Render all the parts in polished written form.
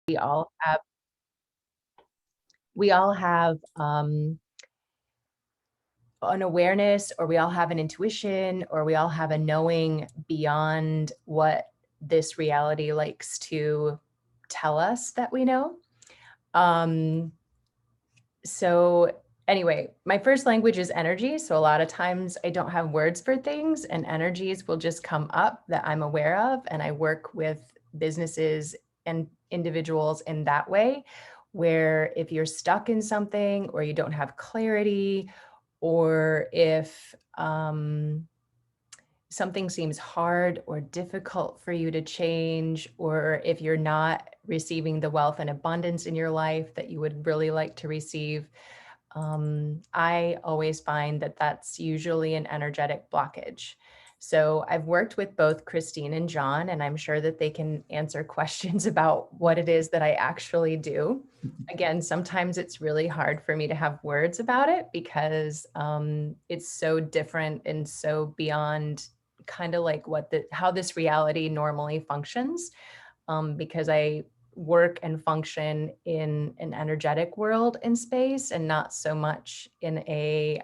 we all have we all have an awareness, or we all have an intuition, or we all have a knowing beyond what this reality likes to tell us that we know. Um, so anyway, my first language is energy. So a lot of times I don't have words for things, and energies will just come up that I'm aware of. And I work with businesses and individuals in that way, where if you're stuck in something or you don't have clarity, or if something seems hard or difficult for you to change, or if you're not receiving the wealth and abundance in your life that you would really like to receive, I always find that that's usually an energetic blockage. So I've worked with both Christine and John, and I'm sure that they can answer questions about what it is that I actually do. Again, sometimes it's really hard for me to have words about it because it's so different and so beyond kind of like how this reality normally functions, because I work and function in an energetic world and space, and not so much in a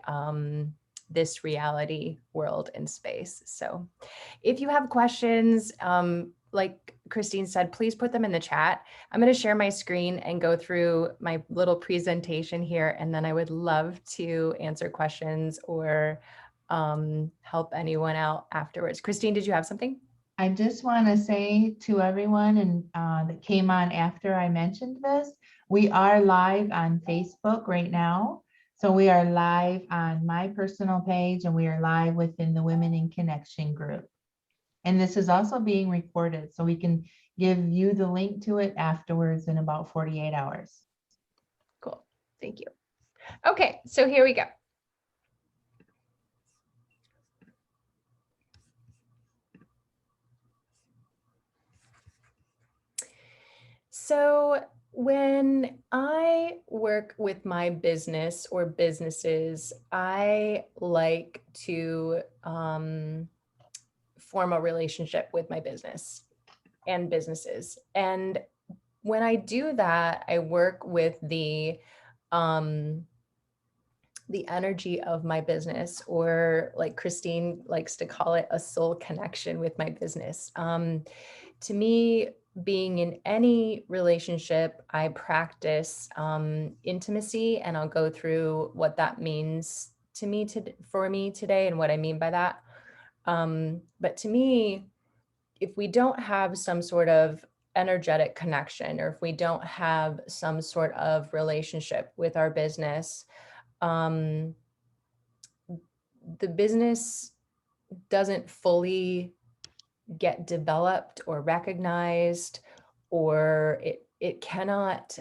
this reality world and space. So if you have questions, like Christine said, please put them in the chat. I'm going to share my screen and go through my little presentation here, and then I would love to answer questions or help anyone out afterwards. Christine, did you have something? I just want to say to everyone that came on after I mentioned this, we are live on Facebook right now. So we are live on my personal page, and we are live within the Women in Connection group. And this is also being recorded, so we can give you the link to it afterwards in about 48 hours. Cool. Thank you. Okay, so here we go. So when I work with my business or businesses, I like to form a relationship with my business and businesses. And when I do that, I work with the energy of my business, or like Christine likes to call it, a soul connection with my business. To me, being in any relationship, I practice intimacy, and I'll go through what that means for me today and what I mean by that. But to me, if we don't have some sort of energetic connection, or if we don't have some sort of relationship with our business, um, the business doesn't fully get developed or recognized, or it cannot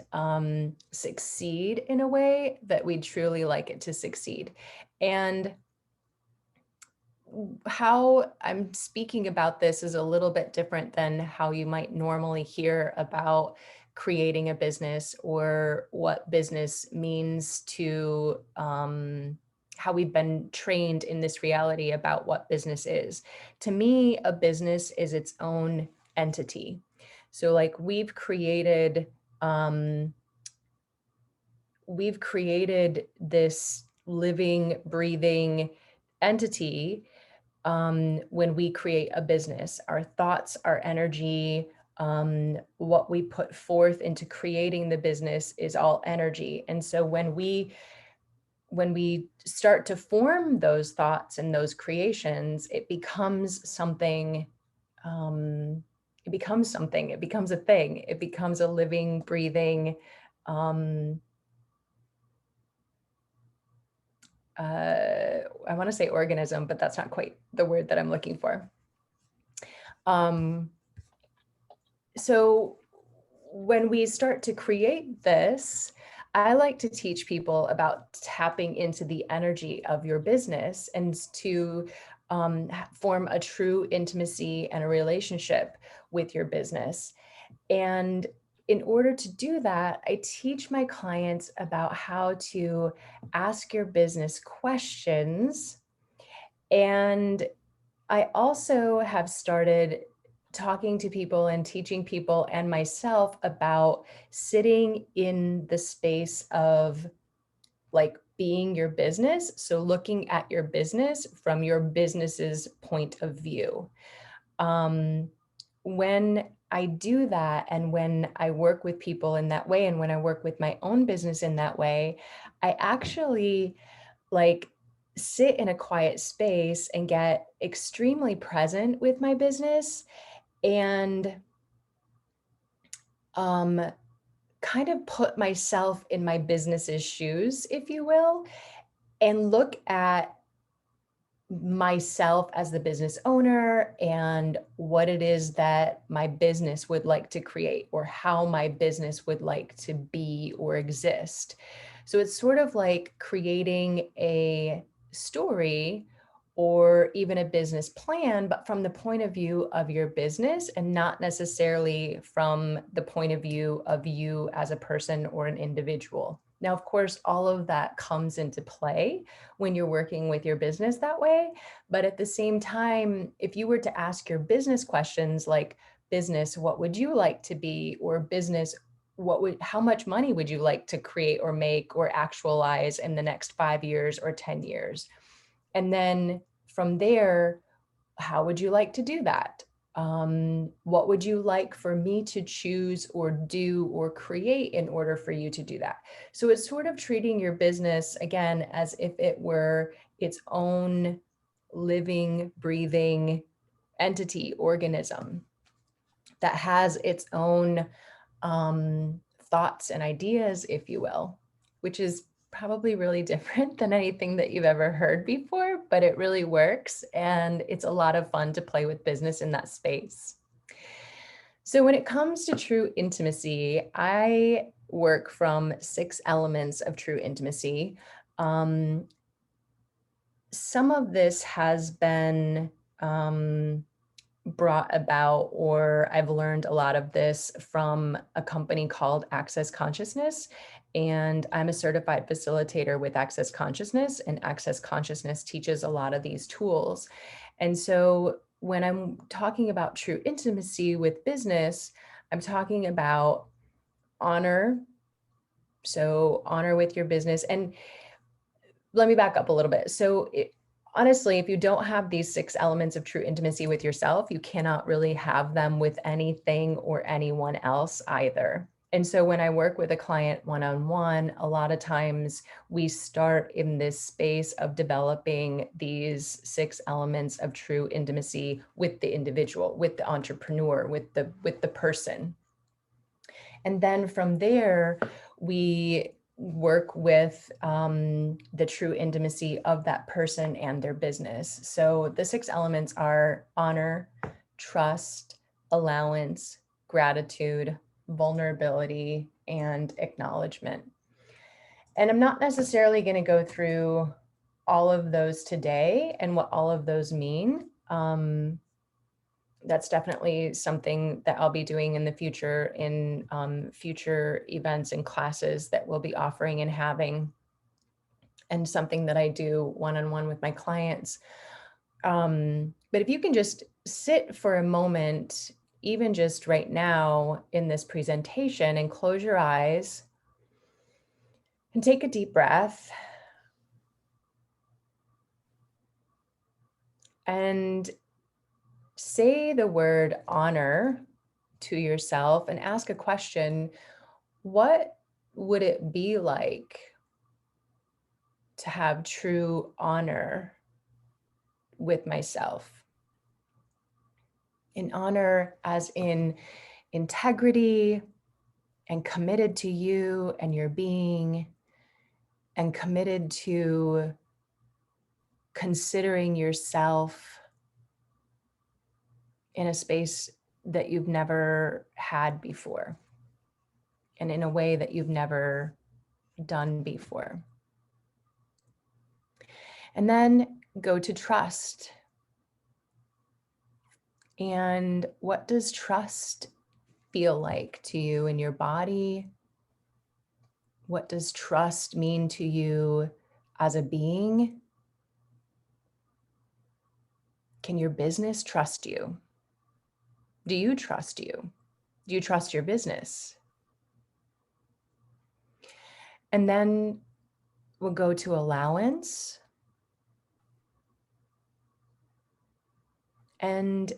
succeed in a way that we'd truly like it to succeed. And how I'm speaking about this is a little bit different than how you might normally hear about creating a business, or what business means to how we've been trained in this reality about what business is. To me, a business is its own entity. So like we've created this living, breathing entity when we create a business. Our thoughts, our energy, what we put forth into creating the business is all energy. And so when we start to form those thoughts and those creations, it becomes something. It becomes something. It becomes a thing. It becomes a living, breathing. I want to say organism, but that's not quite the word that I'm looking for. So when we start to create this, I like to teach people about tapping into the energy of your business, and to form a true intimacy and a relationship with your business. And in order to do that, I teach my clients about how to ask your business questions. And I also have started talking to people and teaching people and myself about sitting in the space of like being your business. So looking at your business from your business's point of view. Um, when I do that, and when I work with people in that way, and when I work with my own business in that way, I actually like sit in a quiet space and get extremely present with my business and um, kind of put myself in my business's shoes, if you will, and look at myself as the business owner and what it is that my business would like to create or how my business would like to be or exist. So it's sort of like creating a story or even a business plan, but from the point of view of your business and not necessarily from the point of view of you as a person or an individual. Now, of course, all of that comes into play when you're working with your business that way. But at the same time, if you were to ask your business questions like, business, what would you like to be? Or business, how much money would you like to create or make or actualize in the next 5 years or 10 years? And then from there, how would you like to do that? What would you like for me to choose or do or create in order for you to do that? So it's sort of treating your business again as if it were its own living, breathing entity, organism that has its own thoughts and ideas, if you will, which is probably really different than anything that you've ever heard before, but it really works. And it's a lot of fun to play with business in that space. So when it comes to true intimacy, I work from 6 elements of true intimacy. Um, some of this has been brought about, or I've learned a lot of this from a company called Access Consciousness. And I'm a certified facilitator with Access Consciousness, and Access Consciousness teaches a lot of these tools. And so when I'm talking about true intimacy with business, I'm talking about honor. So, honor with your business. And let me back up a little bit. So, honestly, if you don't have these 6 elements of true intimacy with yourself, you cannot really have them with anything or anyone else either. And so when I work with a client one-on-one, a lot of times we start in this space of developing these 6 elements of true intimacy with the individual, with the entrepreneur, with the person. And then from there, we work with the true intimacy of that person and their business. So the 6 elements are honor, trust, allowance, gratitude, vulnerability, and acknowledgement. And I'm not necessarily going to go through all of those today and what all of those mean. That's definitely something that I'll be doing in the future in future events and classes that we'll be offering and having, and something that I do one-on-one with my clients. But if you can just sit for a moment, even just right now in this presentation, and close your eyes and take a deep breath and say the word honor to yourself and ask a question. What would it be like to have true honor with myself? In honor, as in integrity and committed to you and your being, and committed to considering yourself in a space that you've never had before and in a way that you've never done before. And then go to trust. And what does trust feel like to you in your body? What does trust mean to you as a being? Can your business trust you? Do you trust you? Do you trust your business? And then we'll go to allowance. And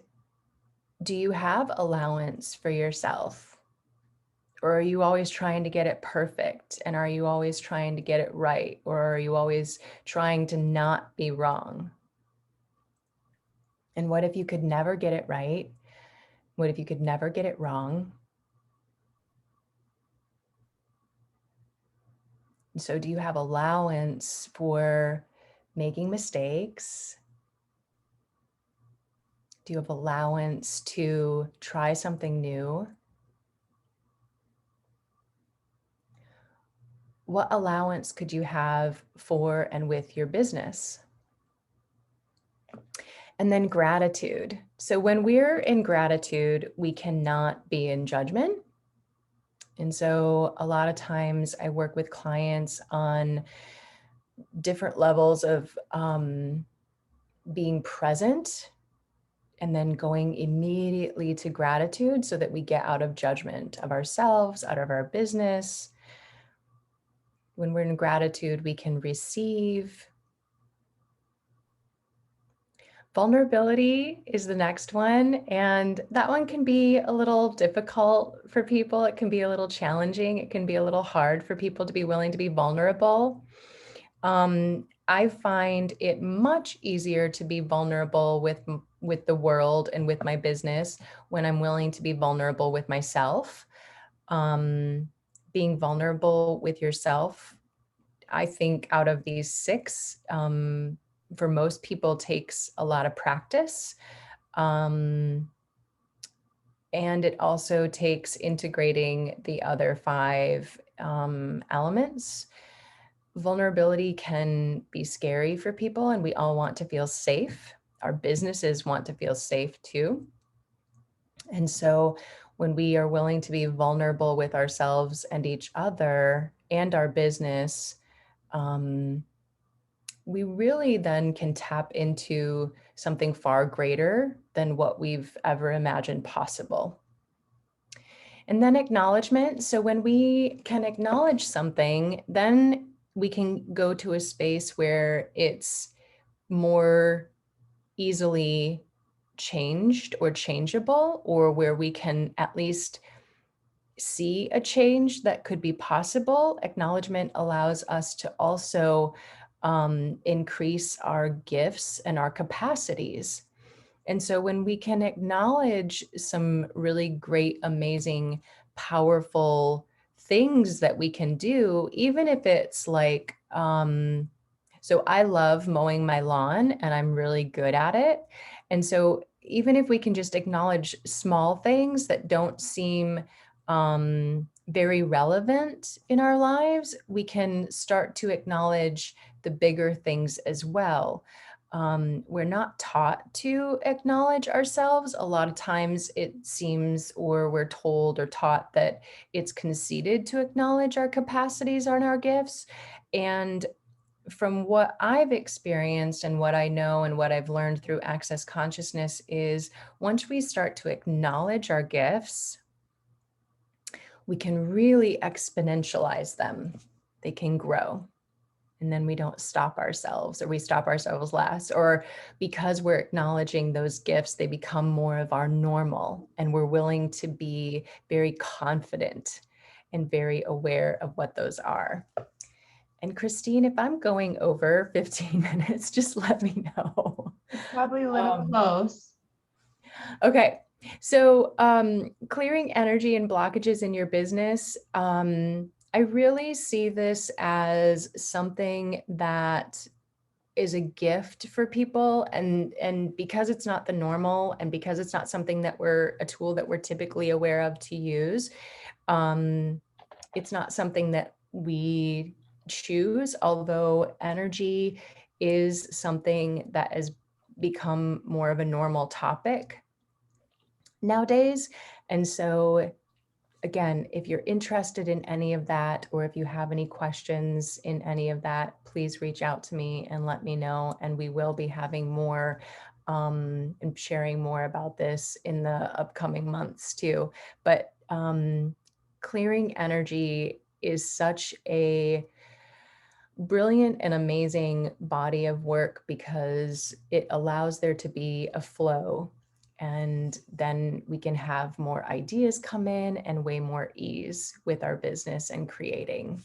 do you have allowance for yourself? Or are you always trying to get it perfect? And are you always trying to get it right? Or are you always trying to not be wrong? And what if you could never get it right? What if you could never get it wrong? So do you have allowance for making mistakes? Do you have allowance to try something new? What allowance could you have for and with your business? And then gratitude. So when we're in gratitude, we cannot be in judgment. And so a lot of times I work with clients on different levels of being present and then going immediately to gratitude so that we get out of judgment of ourselves, out of our business. When we're in gratitude, we can receive. Vulnerability is the next one, and that one can be a little difficult for people. It can be a little challenging. It can be a little hard for people to be willing to be vulnerable. I find it much easier to be vulnerable with the world and with my business when I'm willing to be vulnerable with myself. Being vulnerable with yourself, I think out of these six, for most people takes a lot of practice. And it also takes integrating the other five elements. Vulnerability can be scary for people, and we all want to feel safe. Our businesses want to feel safe too. And so when we are willing to be vulnerable with ourselves and each other and our business, we really then can tap into something far greater than what we've ever imagined possible. And then acknowledgement. So when we can acknowledge something, then we can go to a space where it's more easily changed or changeable, or where we can at least see a change that could be possible. Acknowledgement allows us to also increase our gifts and our capacities. And so when we can acknowledge some really great, amazing, powerful things that we can do, even if it's like, so I love mowing my lawn and I'm really good at it. And so even if we can just acknowledge small things that don't seem very relevant in our lives, we can start to acknowledge the bigger things as well. We're not taught to acknowledge ourselves. A lot of times it seems, or we're told or taught that it's conceited to acknowledge our capacities and our gifts. And from what I've experienced and what I know and what I've learned through Access Consciousness is once we start to acknowledge our gifts, we can really exponentialize them. They can grow. And then we don't stop ourselves, or we stop ourselves less, or because we're acknowledging those gifts, they become more of our normal, and we're willing to be very confident and very aware of what those are. And Christine, if I'm going over 15 minutes, just let me know. It's probably a little close. Okay. So clearing energy and blockages in your business, I really see this as something that is a gift for people, and because it's not the normal, and because it's not something that we're a tool that we're typically aware of to use, it's not something that we choose, although energy is something that has become more of a normal topic nowadays. And so again, if you're interested in any of that, or if you have any questions in any of that, please reach out to me and let me know. And we will be having more and sharing more about this in the upcoming months too. But clearing energy is such a brilliant and amazing body of work because it allows there to be a flow, and then we can have more ideas come in and way more ease with our business and creating.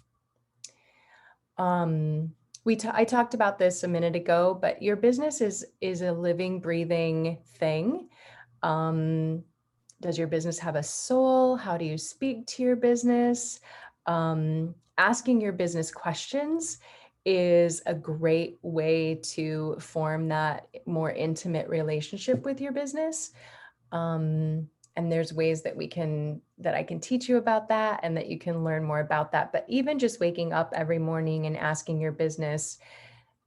Um, I talked about this a minute ago, but your business is a living, breathing thing. Um, does your business have a soul? How do you speak to your business? Asking your business questions is a great way to form that more intimate relationship with your business. And there's ways that I can teach you about that and that you can learn more about that. But even just waking up every morning and asking your business,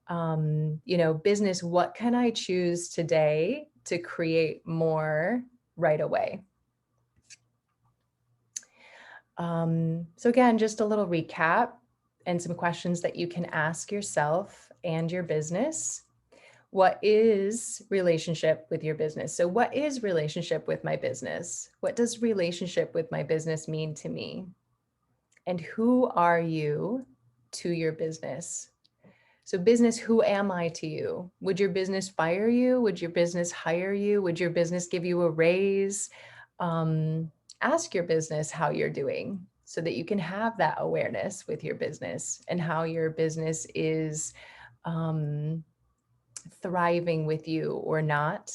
business, what can I choose today to create more right away? So again, just a little recap and some questions that you can ask yourself and your business. What is relationship with your business? So what is relationship with my business? What does relationship with my business mean to me? And who are you to your business? So business, who am I to you? Would your business fire you? Would your business hire you? Would your business give you a raise? Ask your business how you're doing so that you can have that awareness with your business and how your business is thriving with you or not.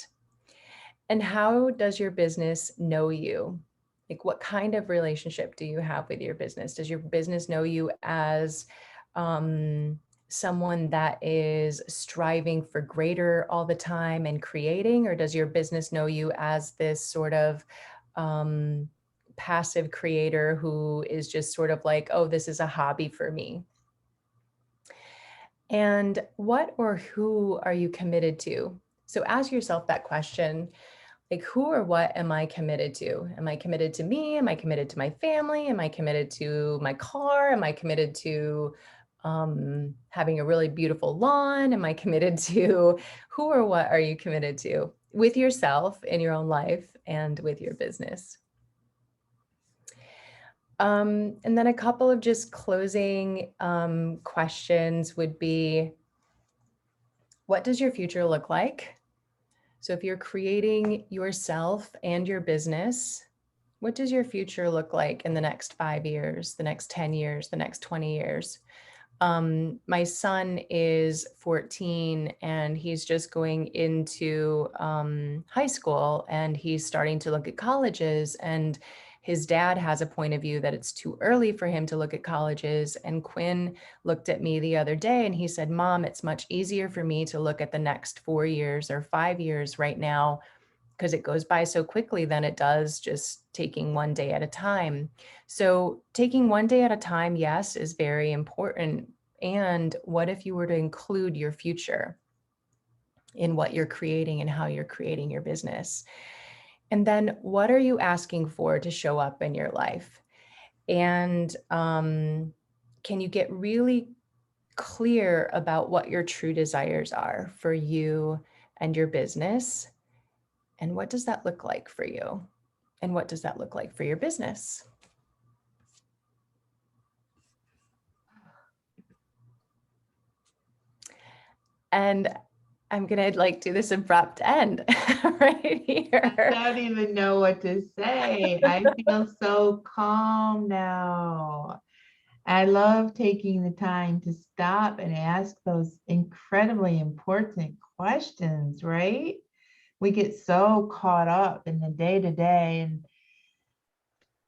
And how does your business know you? Like, what kind of relationship do you have with your business? Does your business know you as someone that is striving for greater all the time and creating? Or does your business know you as this sort of passive creator who is just sort of like, oh, this is a hobby for me? And what or who are you committed to? So ask yourself that question, like, who or what am I committed to? Am I committed to me? Am I committed to my family? Am I committed to my car? Am I committed to having a really beautiful lawn? Am I committed to who or what are you committed to with yourself in your own life and with your business? And then a couple of just closing questions would be, what does your future look like? So if you're creating yourself and your business, what does your future look like in the next 5 years, the next 10 years, the next 20 years? My son is 14 and he's just going into high school, and he's starting to look at colleges, and his dad has a point of view that it's too early for him to look at colleges. And Quinn looked at me the other day and he said, Mom, it's much easier for me to look at the next 4 years or 5 years right now because it goes by so quickly than it does just taking one day at a time. So taking one day at a time, yes, is very important. And what if you were to include your future in what you're creating and how you're creating your business? And then what are you asking for to show up in your life? And can you get really clear about what your true desires are for you and your business? And what does that look like for you? And what does that look like for your business? And I'm gonna do this abrupt end right I here. don't even know what to say. I feel so calm now. I love taking the time to stop and ask those incredibly important questions, right? We get so caught up in the day to day and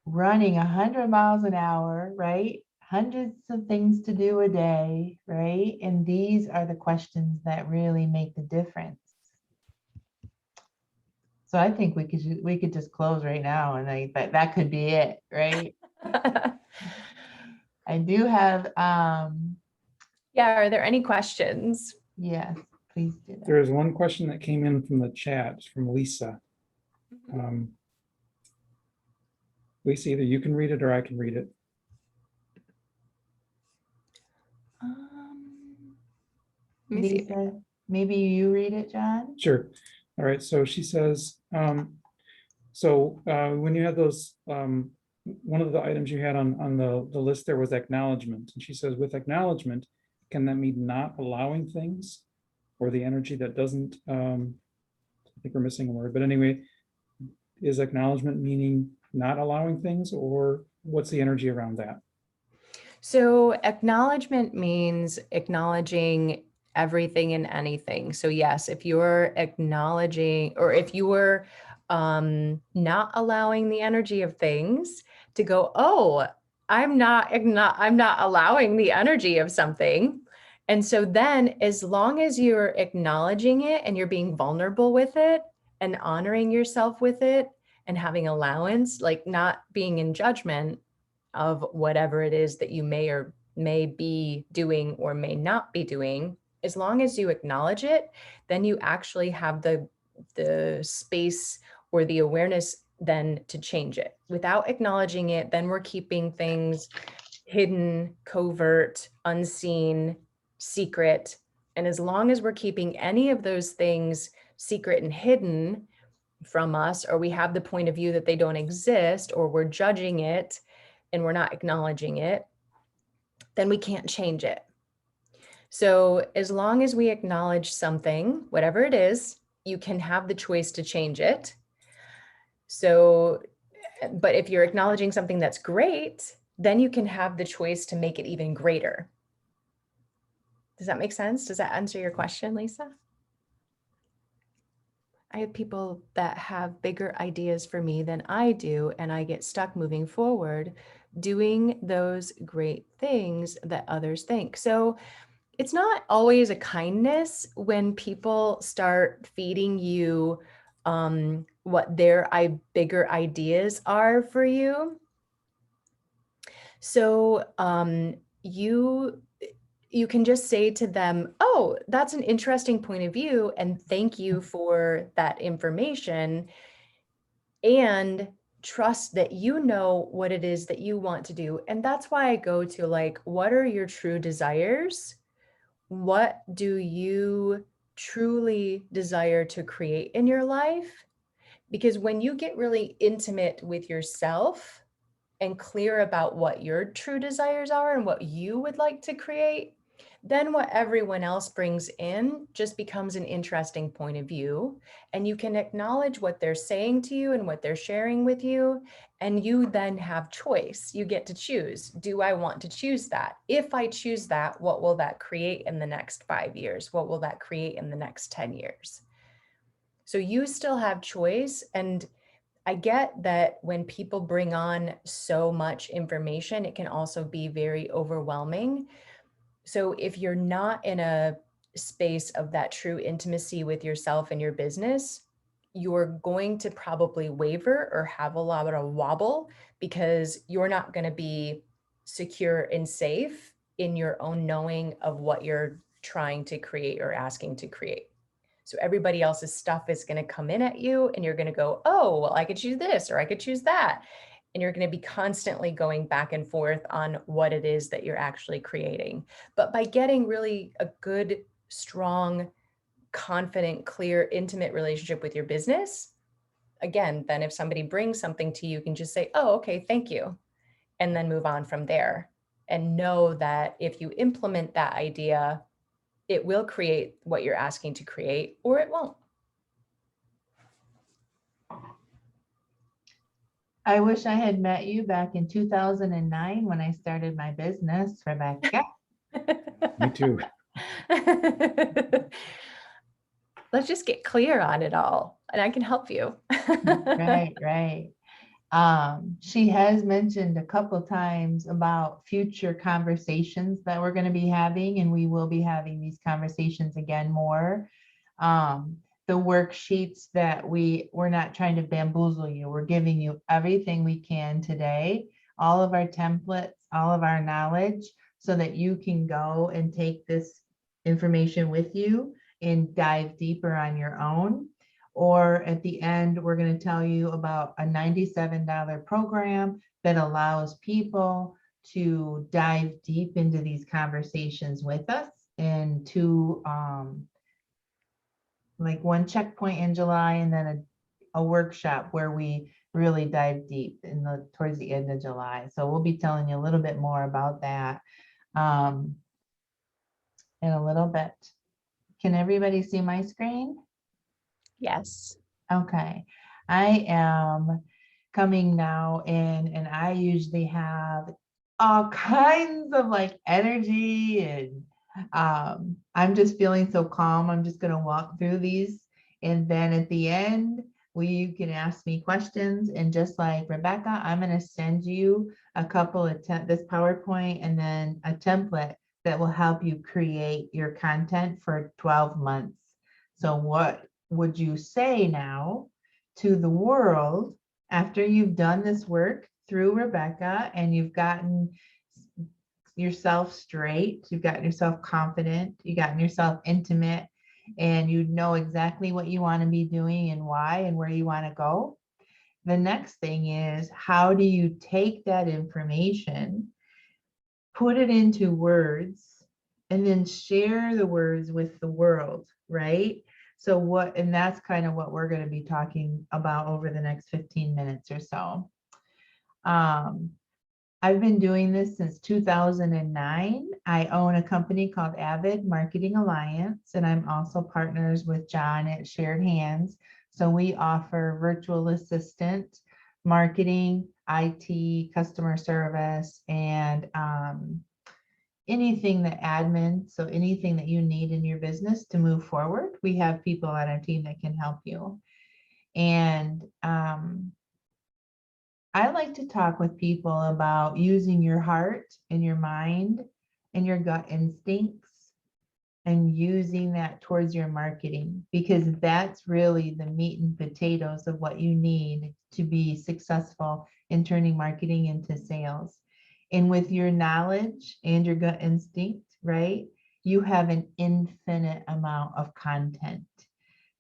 running 100 miles an hour, right? Hundreds of things to do a day, right? And these are the questions that really make the difference. So I think we could just close right now, and that could be it, right? I do have Yeah, are there any questions? yes, please do There that. is one question that came in from the chat. It's from Lisa. Lisa, either you can read it or I can read it. Let me see. Lisa, maybe you read it, John? Sure. All right, so she says, when you had those, one of the items you had on the list there was acknowledgement. And she says, with acknowledgement, can that mean not allowing things or the energy that doesn't, I think we're missing a word, but anyway, is acknowledgement meaning not allowing things, or what's the energy around that? So acknowledgement means acknowledging everything and anything. So yes, if you're acknowledging, or if you were not allowing the energy of things to go, oh, I'm not allowing the energy of something. And so then as long as you're acknowledging it and you're being vulnerable with it and honoring yourself with it and having allowance, like not being in judgment of whatever it is that you may be doing or may not be doing, as long as you acknowledge it, then you actually have the space or the awareness then to change it. Without acknowledging it, then we're keeping things hidden, covert, unseen, secret. And as long as we're keeping any of those things secret and hidden from us, or we have the point of view that they don't exist, or we're judging it and we're not acknowledging it, then we can't change it. So as long as we acknowledge something, whatever it is, you can have the choice to change it. So, but if you're acknowledging something that's great, then you can have the choice to make it even greater. Does that make sense? Does that answer your question, Lisa? I have people that have bigger ideas for me than I do, and I get stuck moving forward doing those great things that others think. So it's not always a kindness when people start feeding you what their bigger ideas are for you. So you can just say to them, oh, that's an interesting point of view, and thank you for that information, and trust that you know what it is that you want to do. And that's why I go to, like, what are your true desires? What do you truly desire to create in your life? Because when you get really intimate with yourself and clear about what your true desires are and what you would like to create, then what everyone else brings in just becomes an interesting point of view. And you can acknowledge what they're saying to you and what they're sharing with you. And you then have choice. You get to choose. Do I want to choose that? If I choose that, what will that create in the next 5 years? What will that create in the next 10 years? So you still have choice. And I get that when people bring on so much information, it can also be very overwhelming. So if you're not in a space of that true intimacy with yourself and your business, you're going to probably waver or have a lot of wobble because you're not going to be secure and safe in your own knowing of what you're trying to create or asking to create. So everybody else's stuff is going to come in at you and you're going to go, oh, well, I could choose this or I could choose that. And you're going to be constantly going back and forth on what it is that you're actually creating. But by getting really a good, strong, confident, clear, intimate relationship with your business, again, then if somebody brings something to you, you can just say, oh, okay, thank you. And then move on from there. And know that if you implement that idea, it will create what you're asking to create, or it won't. I wish I had met you back in 2009 when I started my business, Rebecca. Me too. Let's just get clear on it all, and I can help you. Right, right. She has mentioned a couple times about future conversations that we're going to be having, and we will be having these conversations again more. The worksheets that we're not trying to bamboozle you. We're giving you everything we can today, all of our templates, all of our knowledge, so that you can go and take this information with you and dive deeper on your own. Or at the end, we're going to tell you about a $97 program that allows people to dive deep into these conversations with us and to like one checkpoint in July and then a workshop where we really dive deep towards the end of July. So we'll be telling you a little bit more about that um, in a little bit. Can everybody see my screen? Yes. Okay. I am coming now in, and I usually have all kinds of like energy, and I'm just feeling so calm. I'm just going to walk through these, and then at the end you can ask me questions, and just like Rebecca, I'm going to send you a couple of this PowerPoint and then a template that will help you create your content for 12 months. So what would you say now to the world after you've done this work through Rebecca and you've gotten yourself straight, you've gotten yourself confident, you've gotten yourself intimate, and you know exactly what you want to be doing and why and where you want to go? The next thing is, how do you take that information, put it into words, and then share the words with the world, right? So and that's kind of what we're going to be talking about over the next 15 minutes or so. I've been doing this since 2009. I own a company called Avid Marketing Alliance, and I'm also partners with John at Shared Hands. So we offer virtual assistant, marketing, IT, customer service, and anything that admin, so anything that you need in your business to move forward, we have people on our team that can help you. And I like to talk with people about using your heart and your mind and your gut instincts and using that towards your marketing, because that's really the meat and potatoes of what you need to be successful in turning marketing into sales. And with your knowledge and your gut instinct, right, you have an infinite amount of content.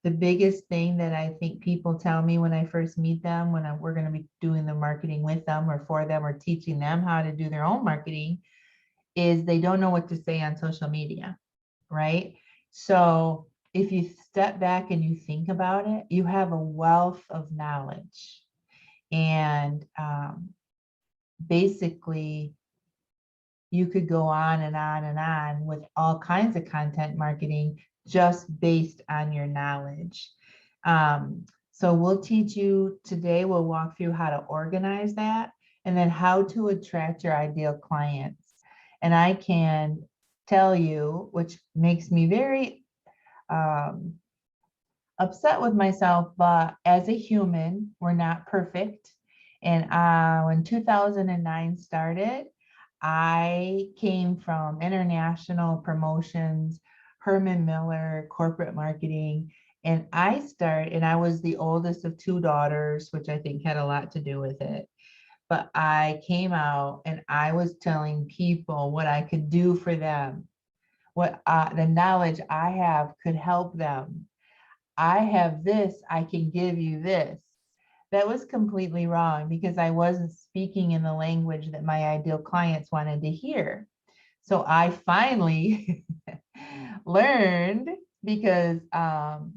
The biggest thing that I think people tell me when I first meet them, when we're going to be doing the marketing with them or for them or teaching them how to do their own marketing, is they don't know what to say on social media, right? So if you step back and you think about it, you have a wealth of knowledge. And basically, you could go on and on and on with all kinds of content marketing just based on your knowledge. So we'll teach you today, we'll walk through how to organize that and then how to attract your ideal clients. And I can tell you, which makes me very upset with myself, but as a human, we're not perfect. And when 2009 started, I came from international promotions, Herman Miller, corporate marketing, and I was the oldest of two daughters, which I think had a lot to do with it. But I came out and I was telling people what I could do for them, what the knowledge I have could help them. I have this, I can give you this. That was completely wrong because I wasn't speaking in the language that my ideal clients wanted to hear. So I finally learned, because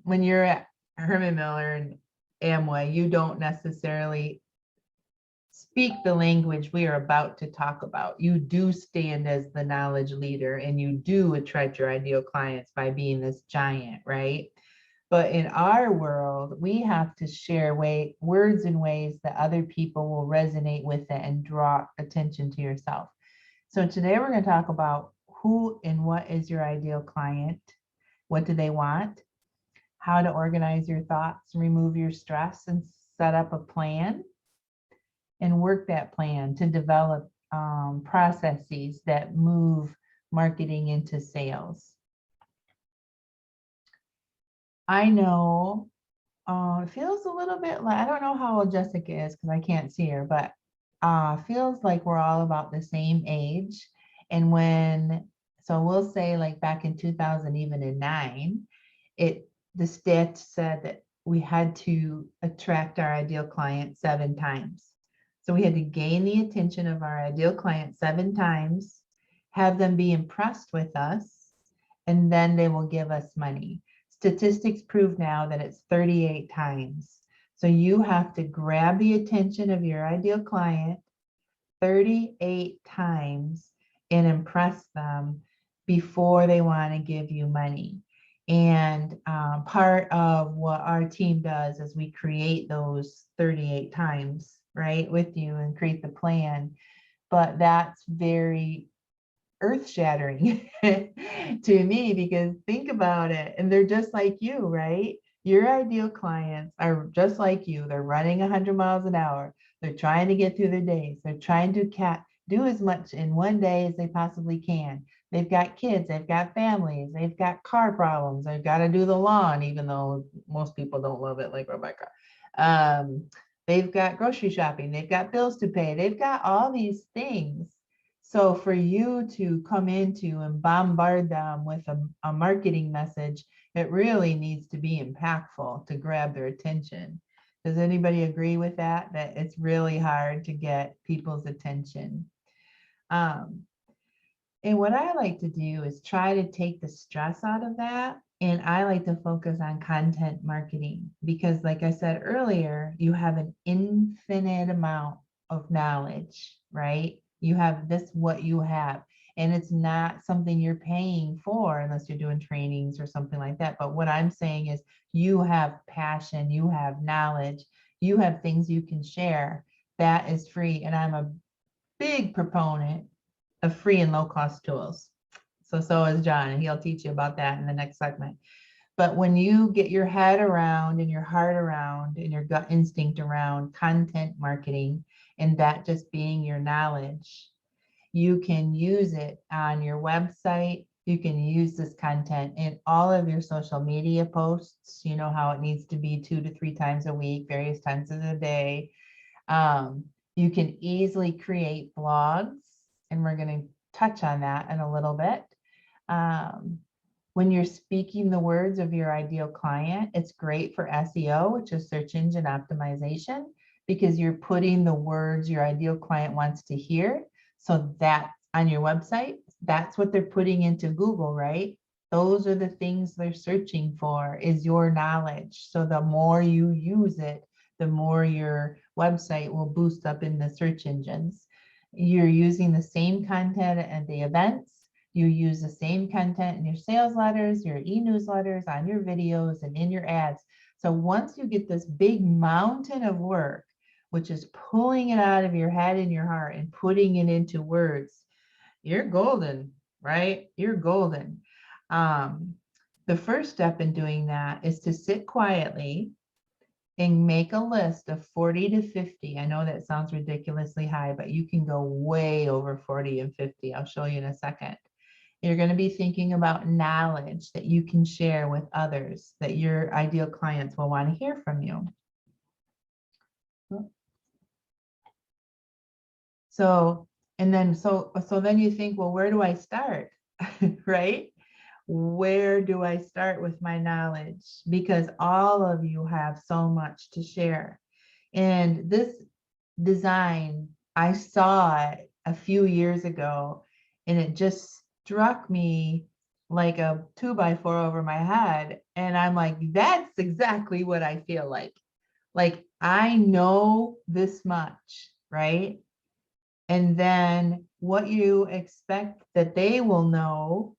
when you're at Herman Miller and Amway, you don't necessarily speak the language we are about to talk about. You do stand as the knowledge leader and you do attract your ideal clients by being this giant, right? But in our world, we have to share words in ways that other people will resonate with it and draw attention to yourself. So today we're going to talk about who and what is your ideal client, what do they want, how to organize your thoughts, remove your stress, and set up a plan and work that plan to develop processes that move marketing into sales. I know it feels a little bit like, I don't know how old Jessica is because I can't see her, but feels like we're all about the same age. And so we'll say like back in 2009, the stat said that we had to attract our ideal client 7 times. So we had to gain the attention of our ideal client 7 times, have them be impressed with us, and then they will give us money. Statistics prove now that it's 38 times. So you have to grab the attention of your ideal client 38 times and impress them before they want to give you money. And part of what our team does is we create those 38 times, right, with you and create the plan. But that's very earth-shattering to me, because think about it, and they're just like you, right? Your ideal clients are just like you. They're running 100 miles an hour. They're trying to get through their days. They're trying to do as much in one day as they possibly can. They've got kids, they've got families, they've got car problems, they've got to do the lawn, even though most people don't love it like Rebecca. They've got grocery shopping, they've got bills to pay, they've got all these things. So for you to come into and bombard them with a marketing message, it really needs to be impactful to grab their attention. Does anybody agree with that? That it's really hard to get people's attention. And what I like to do is try to take the stress out of that. And I like to focus on content marketing because, like I said earlier, you have an infinite amount of knowledge, right? You have this, what you have, and it's not something you're paying for unless you're doing trainings or something like that. But what I'm saying is you have passion, you have knowledge, you have things you can share that is free. And I'm a big proponent of free and low cost tools. So is John, and he'll teach you about that in the next segment. But when you get your head around and your heart around and your gut instinct around content marketing and that just being your knowledge, you can use it on your website. You can use this content in all of your social media posts. You know how it needs to be 2 to 3 times a week, various times of the day. You can easily create blogs, and we're going to touch on that in a little bit. When you're speaking the words of your ideal client, it's great for SEO, which is search engine optimization, because you're putting the words your ideal client wants to hear. So that on your website, that's what they're putting into Google, right? Those are the things they're searching for, is your knowledge. So the more you use it, the more your website will boost up in the search engines. You're using the same content at the events. You use the same content in your sales letters, your e-newsletters, on your videos, and in your ads. So once you get this big mountain of work, which is pulling it out of your head and your heart and putting it into words, you're golden, right? You're golden. The first step in doing that is to sit quietly and make a list of 40 to 50. I know that sounds ridiculously high, but you can go way over 40 and 50. I'll show you in a second. You're going to be thinking about knowledge that you can share with others, that your ideal clients will want to hear from you. So then you think, well, where do I start? Right? Where do I start with my knowledge? Because all of you have so much to share. And this design, I saw it a few years ago, and it just struck me like a 2x4 over my head. And I'm like, that's exactly what I feel like. Like, I know this much, right? And then what you expect that they will know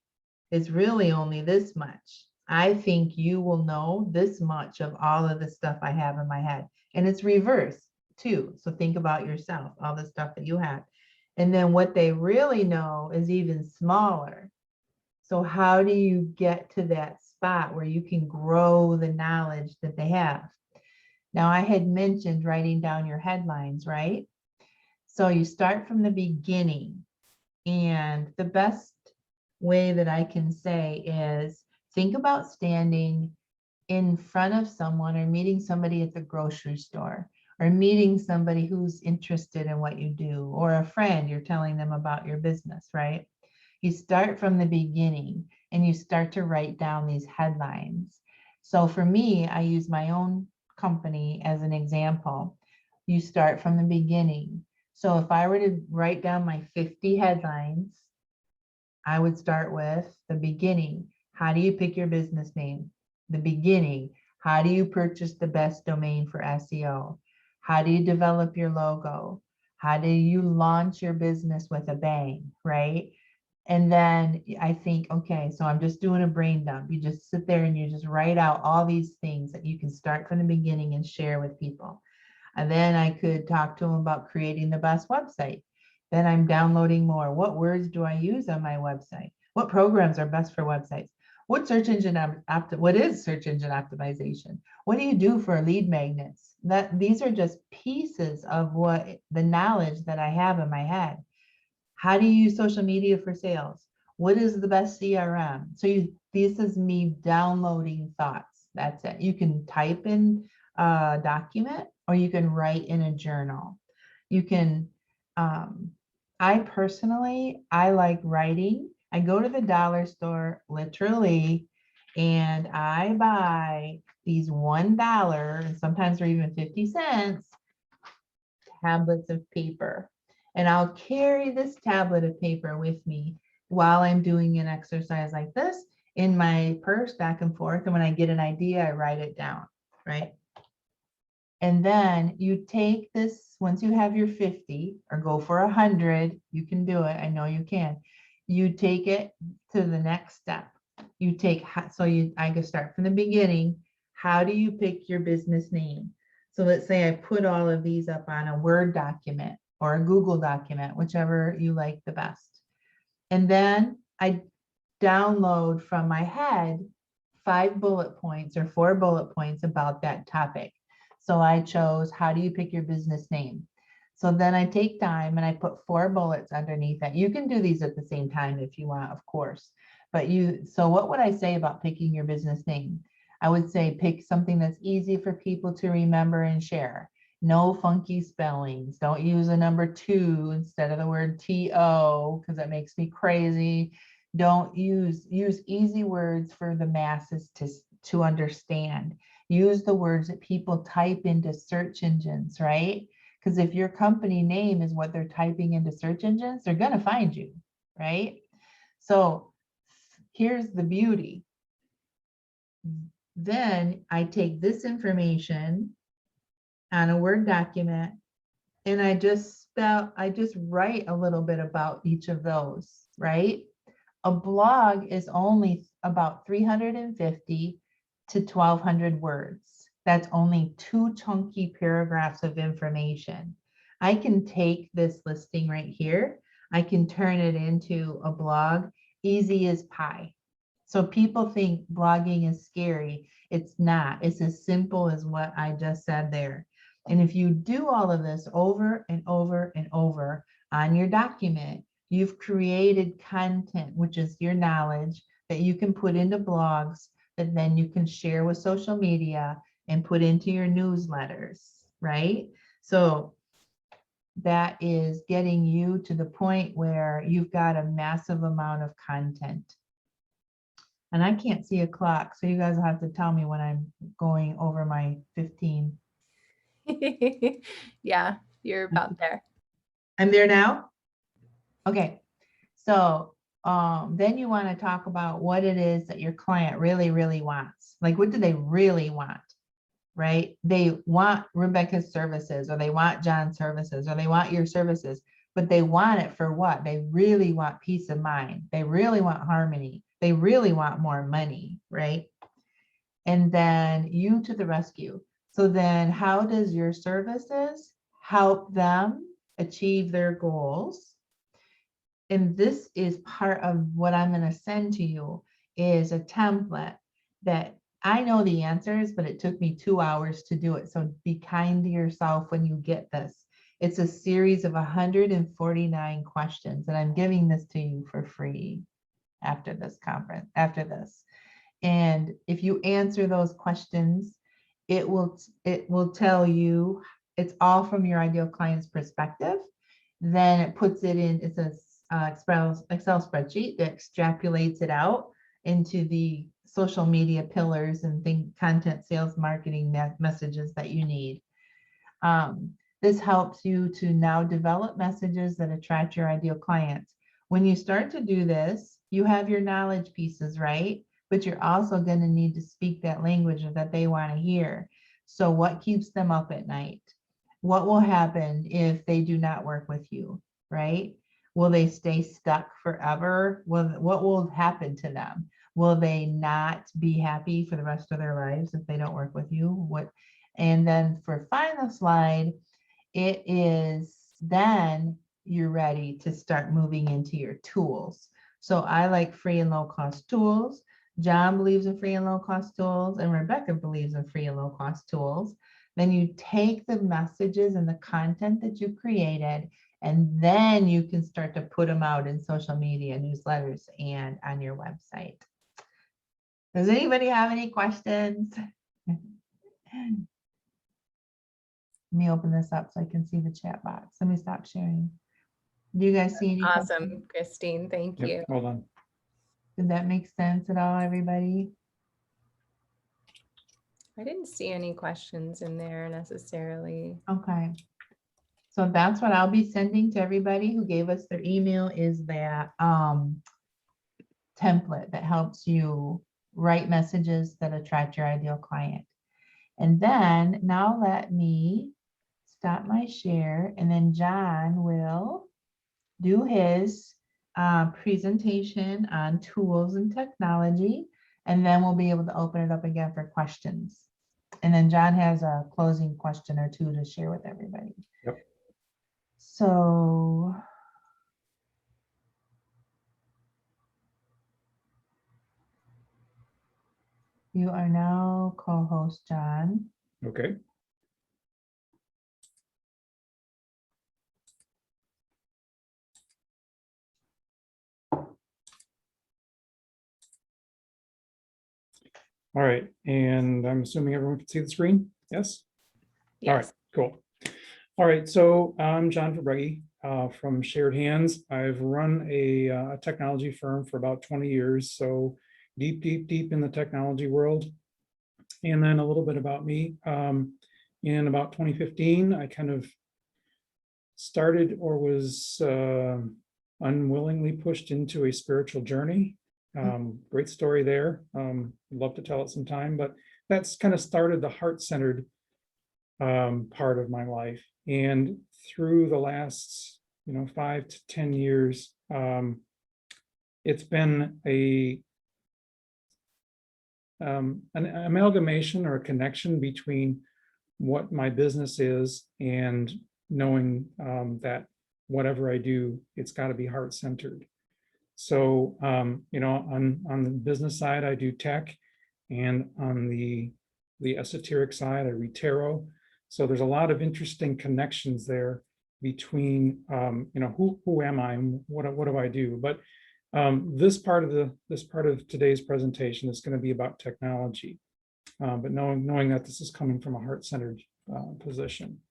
is really only this much. I think you will know this much of all of the stuff I have in my head. And it's reverse too. So think about yourself, all the stuff that you have. And then what they really know is even smaller. So how do you get to that spot where you can grow the knowledge that they have? Now, I had mentioned writing down your headlines, right? So you start from the beginning. And the best way that I can say is think about standing in front of someone or meeting somebody at the grocery store or meeting somebody who's interested in what you do, or a friend, you're telling them about your business, right? You start from the beginning and you start to write down these headlines. So for me, I use my own company as an example. You start from the beginning. So if I were to write down my 50 headlines, I would start with the beginning. How do you pick your business name? the beginning. How do you purchase the best domain for SEO? How do you develop your logo? How do you launch your business with a bang, right? And then I think, okay, so I'm just doing a brain dump. You just sit there and you just write out all these things that you can start from the beginning and share with people. And then I could talk to them about creating the best website. Then I'm downloading more. What words do I use on my website? What programs are best for websites? What what is search engine optimization? What do you do for lead magnets? These are just pieces of what the knowledge that I have in my head. How do you use social media for sales? What is the best CRM? So this is me downloading thoughts. That's it. You can type in a document or you can write in a journal. You can, I personally, I like writing. I go to the dollar store literally and I buy these $1 and sometimes they're even 50 cents tablets of paper. And I'll carry this tablet of paper with me while I'm doing an exercise like this in my purse back and forth. And when I get an idea, I write it down, right? And then you take this, once you have your 50 or go for 100, you can do it. I know you can. You take it to the next step. You take, I can start from the beginning. How do you pick your business name? So let's say I put all of these up on a Word document or a Google document, whichever you like the best. And then I download from my head 5 bullet points or 4 bullet points about that topic. So I chose, how do you pick your business name? So then I take time and I put 4 bullets underneath that. You can do these at the same time if you want, of course. But so what would I say about picking your business name? I would say pick something that's easy for people to remember and share. No funky spellings. Don't use a number 2 instead of the word TO because that makes me crazy. Don't use easy words for the masses to understand. Use the words that people type into search engines, right? Because if your company name is what they're typing into search engines, they're going to find you, right? So here's the beauty. Then I take this information on a Word document and I just write a little bit about each of those, right? A blog is only about 350 to 1,200 words. That's only 2 chunky paragraphs of information. I can take this listing right here. I can turn it into a blog, easy as pie. So people think blogging is scary. It's not. It's as simple as what I just said there. And if you do all of this over and over and over on your document, you've created content, which is your knowledge that you can put into blogs that then you can share with social media and put into your newsletters, right? So that is getting you to the point where you've got a massive amount of content. And I can't see a clock, so you guys will have to tell me when I'm going over my 15. Yeah, you're about there. I'm there now? Okay. So then you want to talk about what it is that your client really, really wants. Like, what do they really want, right? They want Rebecca's services, or they want John's services, or they want your services, but they want it for what? They really want peace of mind. They really want harmony. They really want more money, right? And then you to the rescue. So then how does your services help them achieve their goals? And this is part of what I'm going to send to you is a template that I know the answers, but it took me 2 hours to do it. So be kind to yourself when you get this. It's a series of 149 questions, and I'm giving this to you for free after this conference, after this. And if you answer those questions, it will tell you, it's all from your ideal client's perspective. Then it puts it in, it's a Excel spreadsheet that extrapolates it out into the social media pillars and content, sales, marketing messages that you need. This helps you to now develop messages that attract your ideal clients. When you start to do this, you have your knowledge pieces, right? but you're also going to need to speak that language that they want to hear. So what keeps them up at night? What will happen if they do not work with you, right? Will they stay stuck forever? What will happen to them? Will they not be happy for the rest of their lives if they don't work with you? What? And then for final slide, it is then you're ready to start moving into your tools. So I like free and low cost tools. John believes in free and low cost tools, and Rebecca believes in free and low cost tools. Then you take the messages and the content that you created, and then you can start to put them out in social media, newsletters, and on your website. Does anybody have any questions? Let me open this up so I can see the chat box. Let me stop sharing. Do you guys see any questions? Awesome, Christine. Thank Yep, you. hold on. Did that make sense at all, everybody? I didn't see any questions in there necessarily. Okay. So that's what I'll be sending to everybody who gave us their email, is that template that helps you write messages that attract your ideal client. And then now let me stop my share, and then John will do his presentation on tools and technology, and then we'll be able to open it up again for questions. And then John has a closing question or two to share with everybody. Yep. So you are now co-host, John. Okay. All right, and I'm assuming everyone can see the screen? Yes? All right, Yes. cool. All right, so I'm John Fabregi from Shared Hands. I've run a technology firm for about 20 years, so deep in the technology world. And then a little bit about me. In about 2015, I kind of started or was unwillingly pushed into a spiritual journey. Great story there. Love to tell it sometime, but that's kind of started the heart-centered part of my life. And through the last, 5 to 10 years, it's been an amalgamation or a connection between what my business is and knowing that whatever I do, it's got to be heart-centered. So, on the business side, I do tech, and on the esoteric side, I read tarot. So there's a lot of interesting connections there between, who am I and what do I do? But this part of today's presentation is going to be about technology, but knowing that this is coming from a heart-centered position.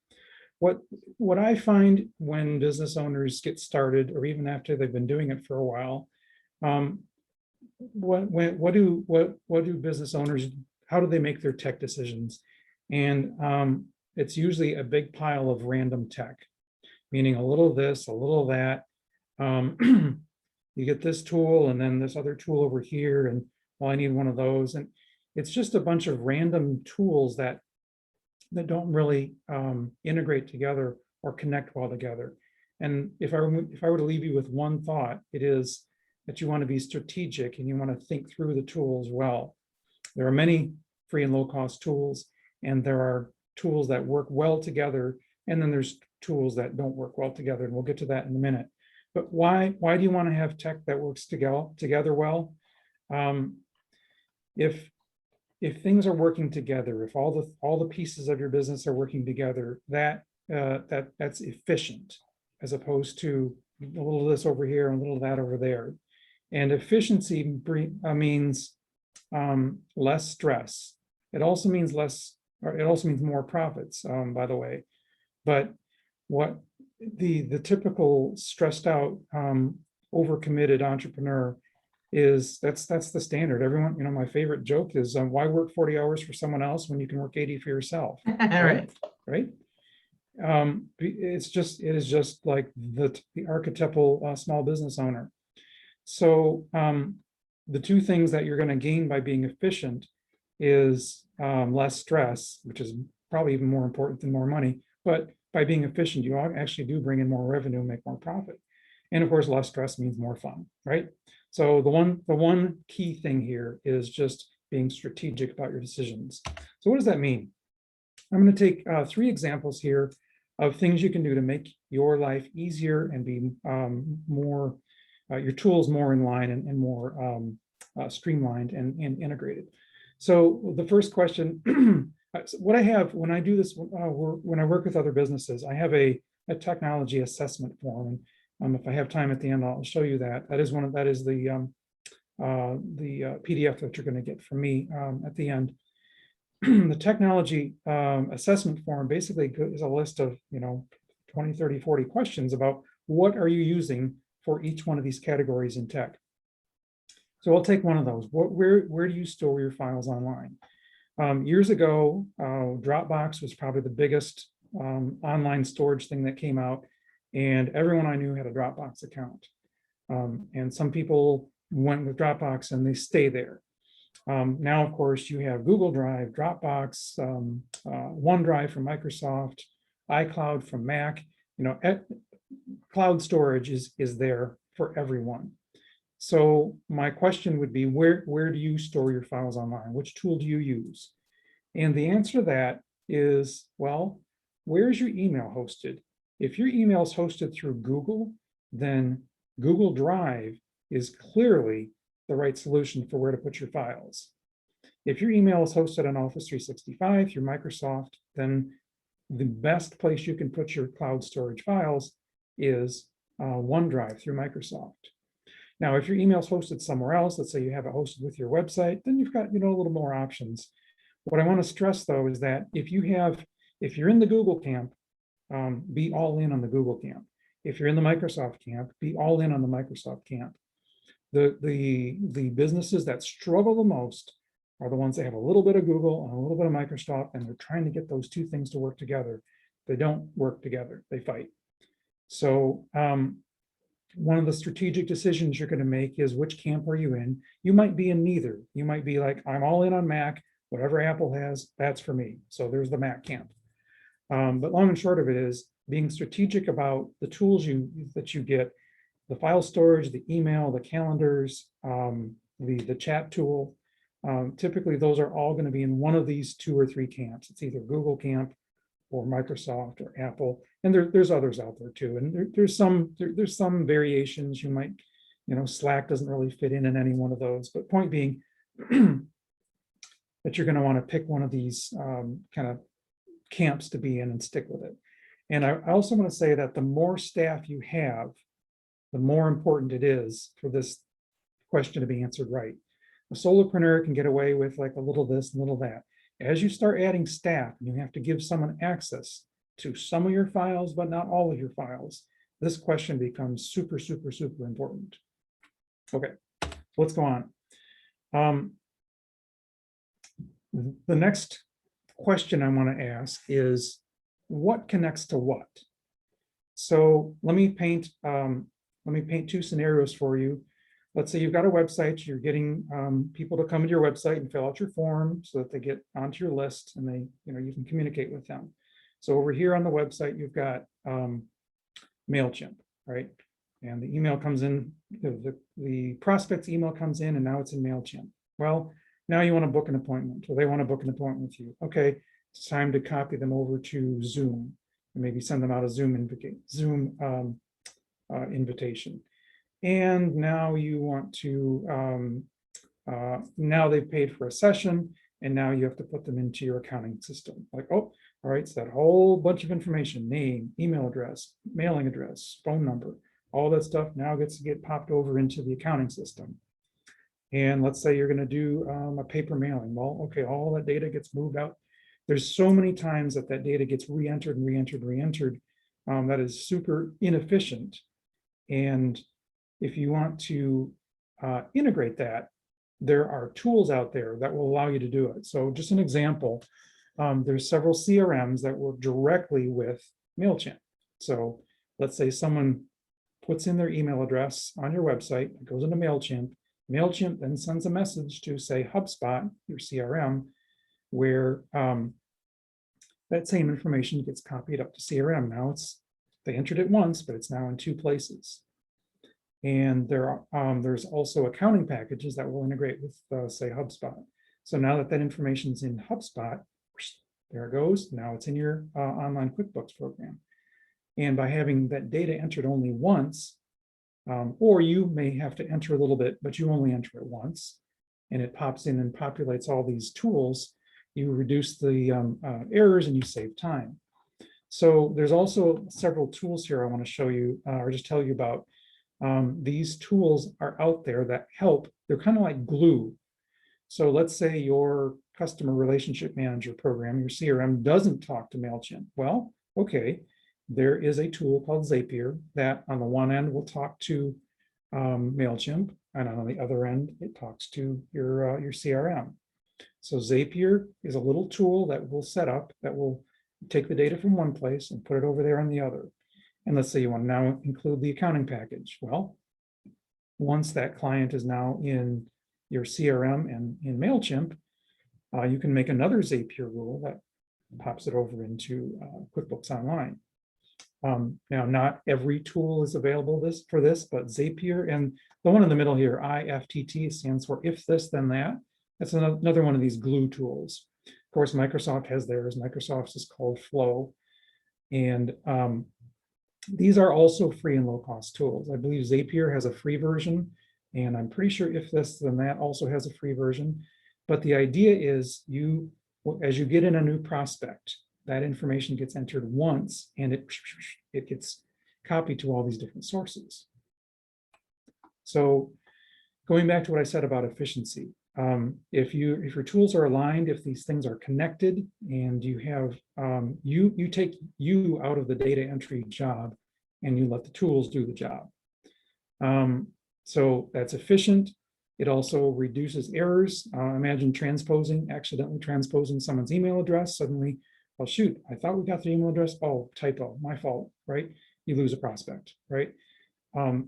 What I find when business owners get started, or even after they've been doing it for a while, what do business owners, how do they make their tech decisions? And it's usually a big pile of random tech, meaning a little this, a little that. You get this tool and then this other tool over here, and well, I need one of those. And it's just a bunch of random tools that don't really integrate together or connect well together. And if I were to leave you with one thought, it is that you want to be strategic and you want to think through the tools well. There are many free and low cost tools, and there are tools that work well together, and then there's tools that don't work well together, and we'll get to that in a minute. But why do you want to have tech that works together well? If things are working together, if all the pieces of your business are working together, that's efficient, as opposed to a little of this over here and a little of that over there. And efficiency means less stress. It also means more profits, by the way. But what the typical stressed out, overcommitted entrepreneur is, that's the standard. Everyone, my favorite joke is, why work 40 hours for someone else when you can work 80 for yourself? Right. Right. It is just like the archetypal small business owner. So the two things that you're going to gain by being efficient is less stress, which is probably even more important than more money. But by being efficient, you actually do bring in more revenue and make more profit. And of course, less stress means more fun, right? So the one key thing here is just being strategic about your decisions. So what does that mean? I'm going to take 3 examples here of things you can do to make your life easier and be more, your tools more in line and more streamlined and integrated. So the first question, what I have when I do this, when I work with other businesses, I have a technology assessment form. If I have time at the end, I'll show you that. That is the PDF that you're going to get from me at the end. The technology assessment form basically is a list of 20, 30, 40 questions about what are you using for each one of these categories in tech. So I'll take one of those. Where do you store your files online? Years ago, Dropbox was probably the biggest online storage thing that came out, and everyone I knew had a Dropbox account. And some people went with Dropbox and they stay there. Now, of course, you have Google Drive, Dropbox, OneDrive from Microsoft, iCloud from Mac. Cloud storage is there for everyone. So my question would be, where do you store your files online? Which tool do you use? And the answer to that is, well, where is your email hosted? If your email is hosted through Google, then Google Drive is clearly the right solution for where to put your files. If your email is hosted on Office 365 through Microsoft, then the best place you can put your cloud storage files is OneDrive through Microsoft. Now, if your email is hosted somewhere else, let's say you have it hosted with your website, then you've got a little more options. What I want to stress, though, is that if you're in the Google camp, be all in on the Google camp. If you're in the Microsoft camp, be all in on the Microsoft camp. The businesses that struggle the most are the ones that have a little bit of Google and a little bit of Microsoft, and they're trying to get those two things to work together. They don't work together, they fight. So one of the strategic decisions you're going to make is, which camp are you in? You might be in neither. You might be like, I'm all in on Mac, whatever Apple has, that's for me. So there's the Mac camp. But long and short of it is being strategic about the tools that you get, the file storage, the email, the calendars, the chat tool. Typically, those are all going to be in one of these 2 or 3 camps. It's either Google camp or Microsoft or Apple, and there's others out there too. And there's some variations. You might, Slack doesn't really fit in any one of those. But point being that you're going to want to pick one of these kind of camps to be in and stick with it. And I also want to say that the more staff you have, the more important it is for this question to be answered right. A solopreneur can get away with like a little this and a little that. As you start adding staff, and you have to give someone access to some of your files, but not all of your files, this question becomes super, super, super important. Okay, let's go on. The next question I want to ask is, what connects to what? So let me paint 2 scenarios for you. Let's say you've got a website, you're getting people to come to your website and fill out your form so that they get onto your list and they, you can communicate with them. So over here on the website, you've got MailChimp, right? And the email comes in, the prospect's email comes in, and now it's in MailChimp. Well, now you want to book an appointment, or they want to book an appointment with you. Okay, it's time to copy them over to Zoom and maybe send them out a Zoom invitation. And now you want to, now they've paid for a session, and now you have to put them into your accounting system. Like, oh, all right, so that whole bunch of information, name, email address, mailing address, phone number, all that stuff now gets to get popped over into the accounting system. And let's say you're going to do a paper mailing. Well, okay, all that data gets moved out. There's so many times that data gets re-entered and re-entered. That is super inefficient. And if you want to integrate that, there are tools out there that will allow you to do it. So just an example, there's several CRMs that work directly with MailChimp. So let's say someone puts in their email address on your website, it goes into MailChimp, MailChimp then sends a message to, say, HubSpot, your CRM, where that same information gets copied up to CRM. Now they entered it once, but it's now in 2 places. And there's also accounting packages that will integrate with, say, HubSpot. So now that information is in HubSpot, there it goes. Now it's in your online QuickBooks program. And by having that data entered only once, or you may have to enter a little bit, but you only enter it once, and it pops in and populates all these tools, you reduce the errors and you save time. So there's also several tools here I want to show you, or just tell you about. These tools are out there that help. They're kind of like glue. So let's say your customer relationship manager program, your CRM, doesn't talk to MailChimp. Well, okay, there is a tool called Zapier that on the one end will talk to MailChimp, and on the other end, it talks to your CRM. So Zapier is a little tool that we'll set up that will take the data from one place and put it over there on the other. And let's say you want to now include the accounting package. Well, once that client is now in your CRM and in MailChimp, you can make another Zapier rule that pops it over into QuickBooks Online. Now, not every tool is available for this, but Zapier, and the one in the middle here, IFTT, stands for if this, then that. That's another one of these glue tools. Of course, Microsoft has theirs. Microsoft's is called Flow. And these are also free and low-cost tools. I believe Zapier has a free version, and I'm pretty sure if this, then that also has a free version. But the idea is as you get in a new prospect, that information gets entered once, and it gets copied to all these different sources. So going back to what I said about efficiency, if your tools are aligned, if these things are connected, and you have you take you out of the data entry job, and you let the tools do the job. So that's efficient. It also reduces errors. Imagine accidentally transposing someone's email address. Suddenly, well, shoot, I thought we got the email address. Oh, typo, my fault, right? You lose a prospect, right?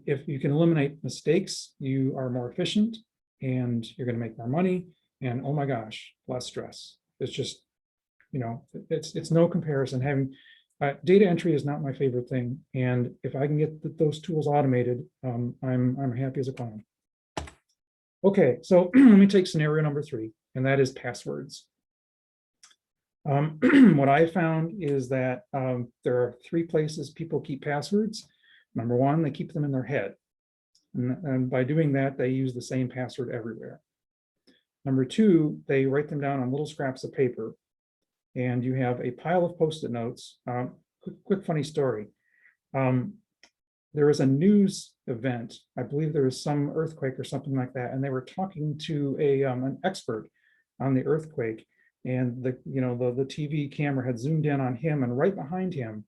If you can eliminate mistakes, you are more efficient, and you're going to make more money. And oh my gosh, less stress. It's just, it's no comparison. Having data entry is not my favorite thing, and if I can get those tools automated, I'm happy as a clown. Okay, so let me take scenario number 3, and that is passwords. What I found is that there are 3 places people keep passwords. Number 1, they keep them in their head. And by doing that, they use the same password everywhere. Number 2, they write them down on little scraps of paper. And you have a pile of Post-it notes. Quick funny story. There was a news event. I believe there was some earthquake or something like that. And they were talking to an expert on the earthquake. And the TV camera had zoomed in on him, and right behind him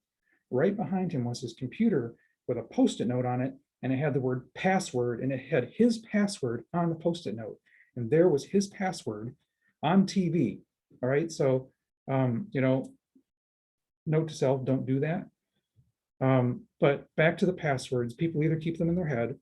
was his computer with a Post-it note on it, and it had the word password, and it had his password on the Post-it note, and there was his password on TV. All right, so note to self: don't do that. But back to the passwords. People either keep them in their head,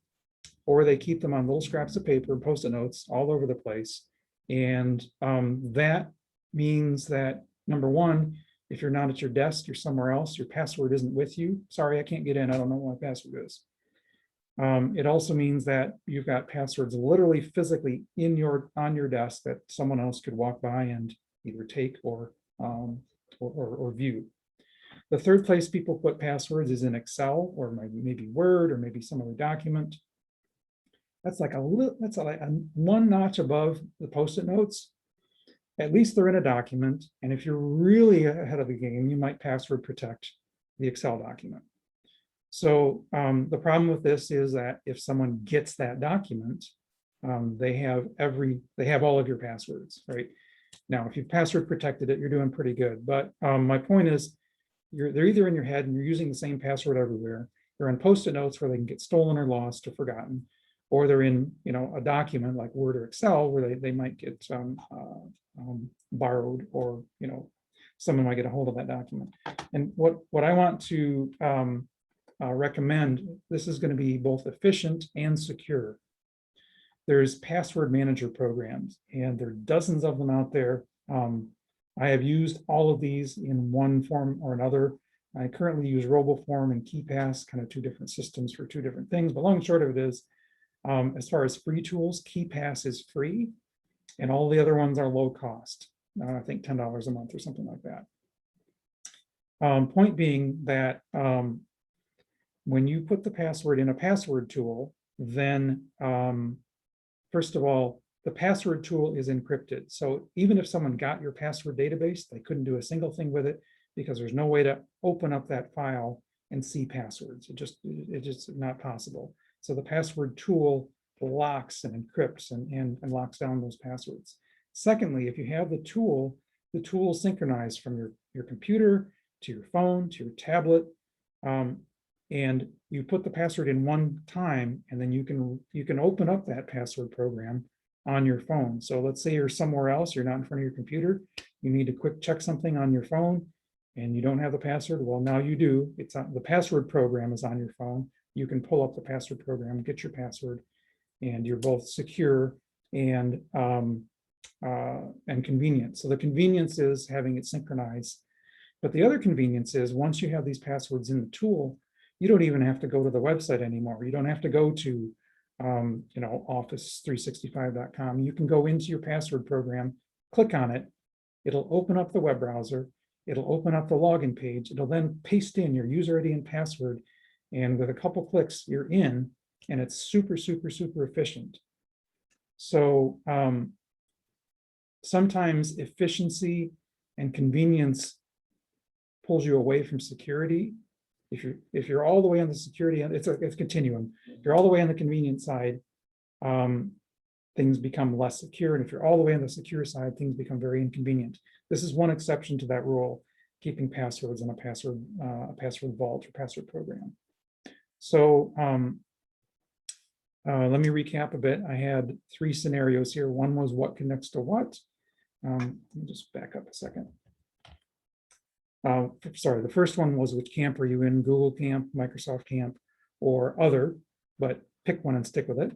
or they keep them on little scraps of paper, Post-it notes all over the place, and that means that, number 1, if you're not at your desk, you're somewhere else, your password isn't with you. Sorry, I can't get in. I don't know what my password is. It also means that you've got passwords literally physically on your desk that someone else could walk by and either take or view. The 3rd place people put passwords is in Excel, or maybe Word, or maybe some other document. That's like that's like one notch above the Post-it notes. At least they're in a document, and if you're really ahead of the game, you might password protect the Excel document. So the problem with this is that if someone gets that document, they have all of your passwords, right? Now, if you've password protected it, you're doing pretty good. But my point is, they're either in your head and you're using the same password everywhere. They're in Post-it notes where they can get stolen or lost or forgotten, or they're in a document like Word or Excel where they might get borrowed, or someone might get a hold of that document. And what I want to recommend, this is going to be both efficient and secure. there's password manager programs, and there are dozens of them out there. I have used all of these in one form or another. I currently use RoboForm and KeePass, kind of two different systems for two different things. But long and short of it is, as far as free tools, KeePass is free, and all the other ones are low cost. I think $10 a month or something like that. Point being that when you put the password in a password tool, then first of all, the password tool is encrypted. So even if someone got your password database, they couldn't do a single thing with it because there's no way to open up that file and see passwords. It's just not possible. So the password tool locks and encrypts and locks down those passwords. Secondly, if you have the tool synchronized from your computer to your phone to your tablet, and you put the password in one time, and then you can open up that password program on your phone. So let's say you're somewhere else, you're not in front of your computer, you need to quick check something on your phone, and you don't have the password. Well, now you do. It's on the password program is on your phone. You can pull up the password program, get your password, and you're both secure and convenient. So the convenience is having it synchronized. But the other convenience is once you have these passwords in the tool, you don't even have to go to the website anymore. You don't have to go to office365.com. You can go into your password program, click on it. It'll open up the web browser. It'll open up the login page. It'll then paste in your user ID and password. And with a couple clicks, you're in, and it's super, super, super efficient. So sometimes efficiency and convenience pulls you away from security. If you're all the way on the security, it's a continuum. If you're all the way on the convenience side, things become less secure. And if you're all the way on the secure side, things become very inconvenient. This is one exception to that rule, keeping passwords in a password vault or password program. So let me recap a bit. I had three scenarios here. One was what connects to what. Let me just back up a second. Sorry, the first one was which camp are you in, Google Camp, Microsoft Camp, or other, but pick one and stick with it.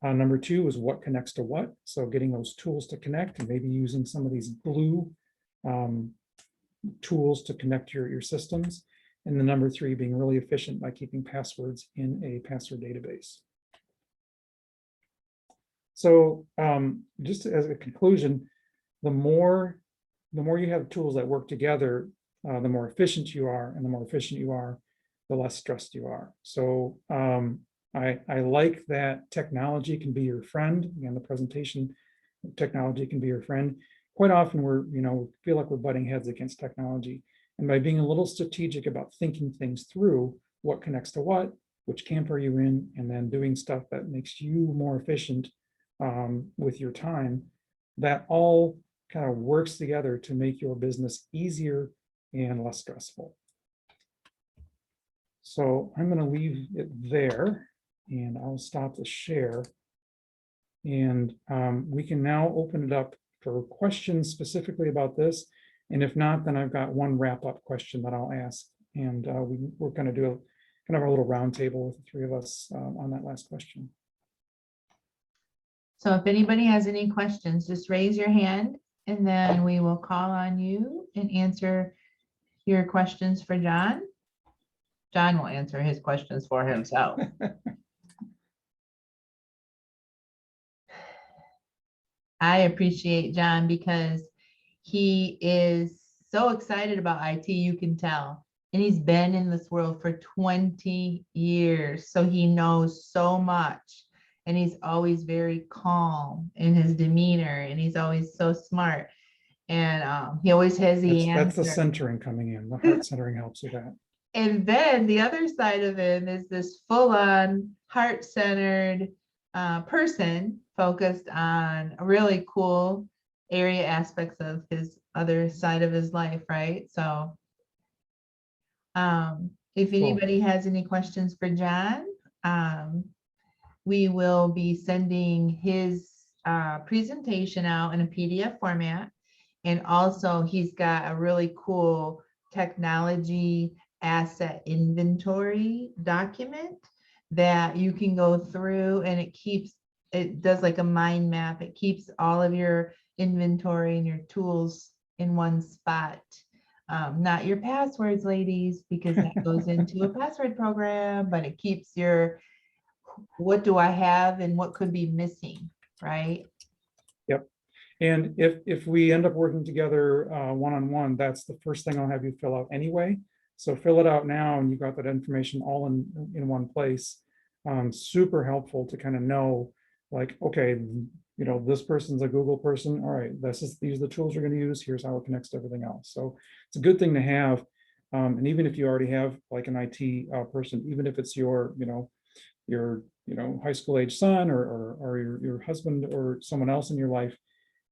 Number two is what connects to what. So getting those tools to connect and maybe using some of these glue tools to connect your systems. And the number three being really efficient by keeping passwords in a password database. So just as a conclusion, the more you have tools that work together, the more efficient you are, and the more efficient you are, the less stressed you are. So I like that technology can be your friend. Again, the presentation, technology can be your friend. Quite often we feel like we're butting heads against technology. And by being a little strategic about thinking things through, what connects to what, which camp are you in, and then doing stuff that makes you more efficient with your time, that all kind of works together to make your business easier and less stressful. So I'm going to leave it there, and I'll stop the share. And we can now open it up for questions specifically about this. And if not, then I've got one wrap-up question that I'll ask. And we're going to do kind of a little roundtable with the three of us on that last question. So if anybody has any questions, just raise your hand, and then we will call on you and answer your questions for John. John will answer his questions for himself. I appreciate John because he is so excited about IT, you can tell. And he's been in this world for 20 years, so he knows so much. And he's always very calm in his demeanor, and he's always so smart. And he always has the answer. That's the centering coming in. The heart centering helps with that. And then the other side of him is this full-on heart-centered person focused on really cool area aspects of his other side of his life, right? So if anybody has any questions for John, we will be sending his presentation out in a PDF format. And also he's got a really cool technology asset inventory document that you can go through, and it keeps it does like a mind map. It keeps all of your inventory and your tools in one spot. Not your passwords, ladies, because that goes into a password program, but it keeps your, what do I have and what could be missing, right? Yep. And if we end up working together one-on-one, that's the first thing I'll have you fill out anyway. So fill it out now, and you got that information all in one place. Super helpful to kind of know, like, okay, you know, this person's a Google person. All right, these are the tools you're going to use. Here's how it connects to everything else. So it's a good thing to have. And even if you already have like an IT person, even if it's your, your high school age son or your husband or someone else in your life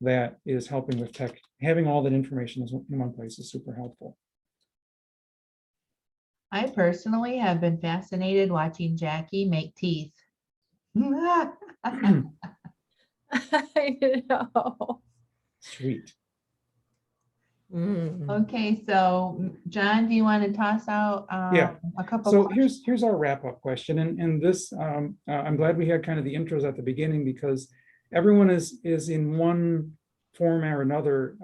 that is helping with tech, having all that information in one place is super helpful. I personally have been fascinated watching Jackie make teeth. I know. Sweet. Okay, so John, do you want to toss out Yeah. a couple So questions? here's our wrap-up question. And this, I'm glad we had kind of the intros at the beginning, because everyone is in one format or another,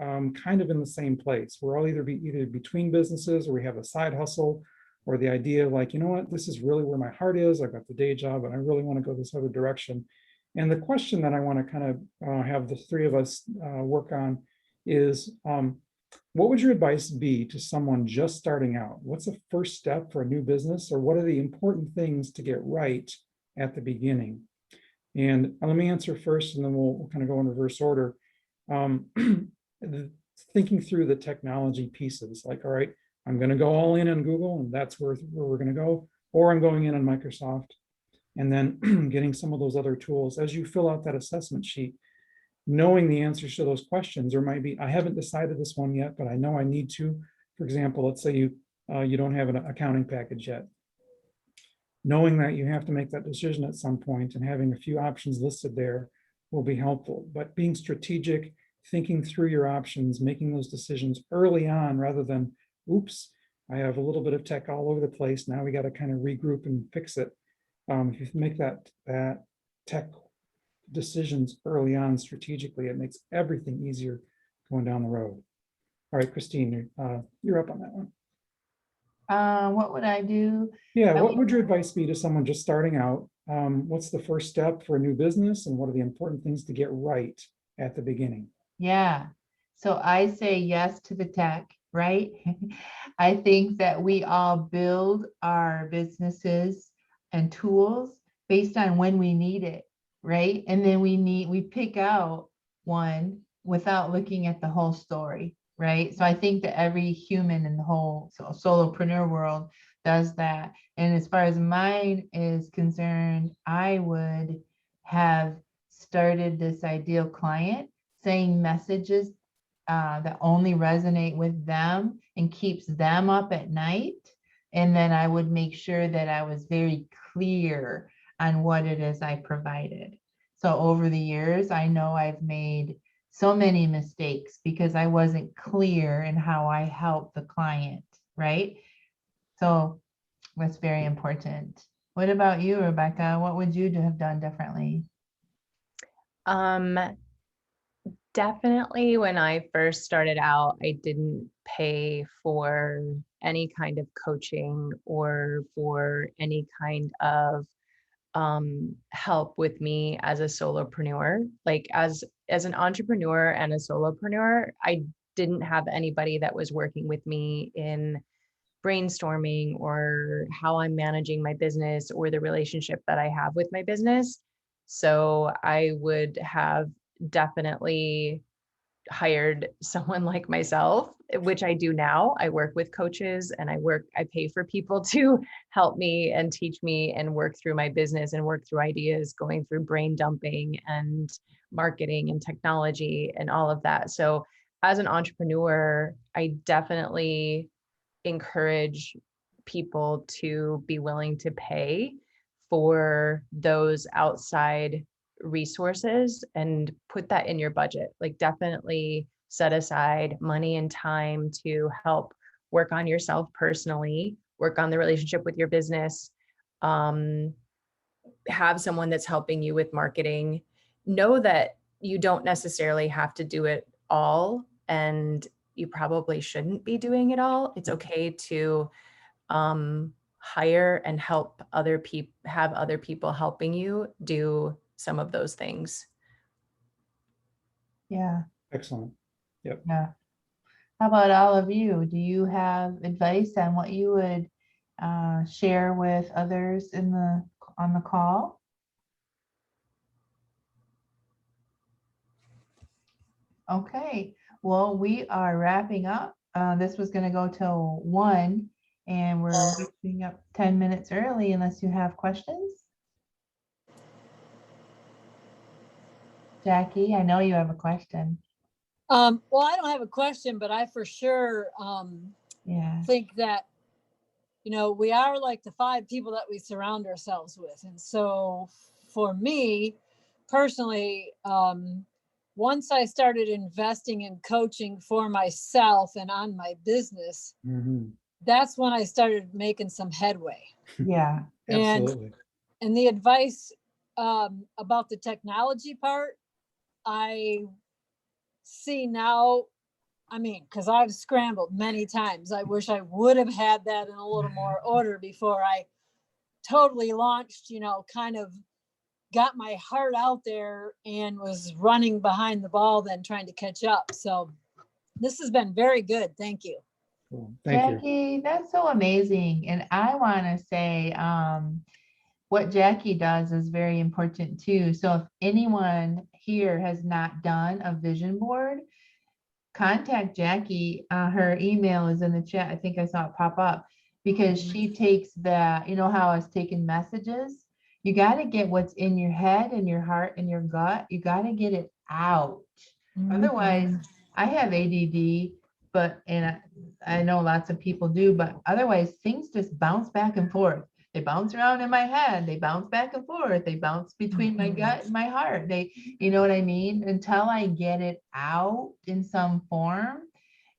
kind of in the same place. We're all either between businesses, or we have a side hustle, or the idea of like, you know what, this is really where my heart is. I've got the day job and I really want to go this other direction. And the question that I want to kind of have the three of us work on is, what would your advice be to someone just starting out? What's the first step for a new business, or what are the important things to get right at the beginning? And let me answer first, and then we'll kind of go in reverse order. Thinking through the technology pieces, like, all right, I'm going to go all in on Google, and that's where we're going to go, or I'm going in on Microsoft, and then getting some of those other tools. As you fill out that assessment sheet, knowing the answers to those questions, or might be, I haven't decided this one yet, but I know I need to. For example, let's say you don't have an accounting package yet. Knowing that you have to make that decision at some point and having a few options listed there will be helpful. But being strategic, thinking through your options, making those decisions early on, rather than, oops, I have a little bit of tech all over the place. Now we got to kind of regroup and fix it. If you make that tech decisions early on strategically, it makes everything easier going down the road. All right, Christine, you're up on that one. What would I do? Yeah, what would your advice be to someone just starting out? What's the first step for a new business, and what are the important things to get right at the beginning? Yeah, so I say yes to the tech, right? I think that we all build our businesses and tools based on when we need it, right? And then we pick out one without looking at the whole story, right? So I think that every human in the whole solopreneur world does that. And as far as mine is concerned, I would have started this ideal client saying messages that only resonate with them and keeps them up at night. And then I would make sure that I was very clear on what it is I provided. So over the years, I know I've made so many mistakes because I wasn't clear in how I helped the client, right? So that's very important. What about you, Rebecca? What would you have done differently? Definitely when I first started out, I didn't pay for any kind of coaching or for any kind of help with me as a solopreneur. Like as an entrepreneur and a solopreneur, I didn't have anybody that was working with me in brainstorming or how I'm managing my business or the relationship that I have with my business. So I would have definitely hired someone like myself, which I do now. I work with coaches and I pay for people to help me and teach me and work through my business and work through ideas, going through brain dumping and marketing and technology and all of that. So as an entrepreneur, I definitely encourage people to be willing to pay for those outside resources and put that in your budget. Like definitely set aside money and time to help work on yourself personally, work on the relationship with your business, have someone that's helping you with marketing. Know that you don't necessarily have to do it all, and you probably shouldn't be doing it all. It's okay to hire and help other people, have other people helping you do some of those things. Yeah. Excellent. Yep. Yeah. How about all of you? Do you have advice on what you would share with others on the call? Okay, well, we are wrapping up. This was going to go till 1, and we're wrapping up 10 minutes early unless you have questions. Jackie, I know you have a question. Well, I don't have a question, but I for sure Yeah. think that, we are like the 5 people that we surround ourselves with. And so for me personally, once I started investing in coaching for myself and on my business, that's when I started making some headway. Yeah. Absolutely. And the advice about the technology part, I see now, because I've scrambled many times. I wish I would have had that in a little more order before I totally launched, kind of got my heart out there and was running behind the ball, then trying to catch up. So this has been very good. Thank you. Cool. Thank you. Jackie, that's so amazing. And I want to say what Jackie does is very important too. So if anyone here has not done a vision board, contact Jackie. Her email is in the chat. I think I saw it pop up, because she takes the, you know how I was taking messages? You got to get what's in your head and your heart and your gut. You got to get it out. Otherwise, I have ADD, and I know lots of people do, but otherwise things just bounce back and forth. They bounce around in my head. They bounce back and forth. They bounce between my gut and my heart. You know what I mean? Until I get it out in some form,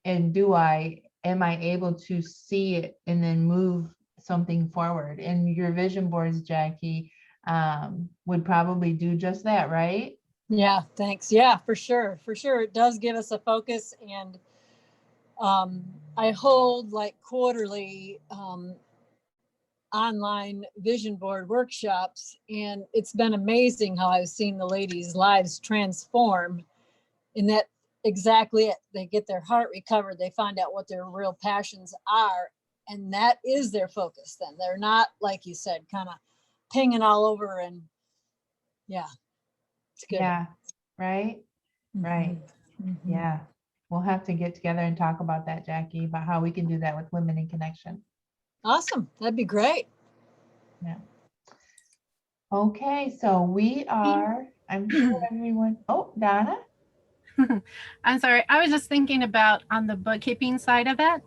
and am I able to see it and then move something forward? And your vision boards, Jackie, would probably do just that, right? Yeah, thanks. Yeah, for sure. For sure. It does give us a focus. And I hold like quarterly online vision board workshops, and it's been amazing how I've seen the ladies' lives transform. In that exactly it. They get their heart recovered. They find out what their real passions are, and that is their focus. Then they're not, like you said, kind of pinging all over. And yeah, it's good. Yeah, right. Right. Yeah. We'll have to get together and talk about that, Jackie, about how we can do that with Women in Connection. Awesome. That'd be great. Yeah. Okay, so I'm sure everyone, oh, Donna? I'm sorry. I was just thinking about on the bookkeeping side of it,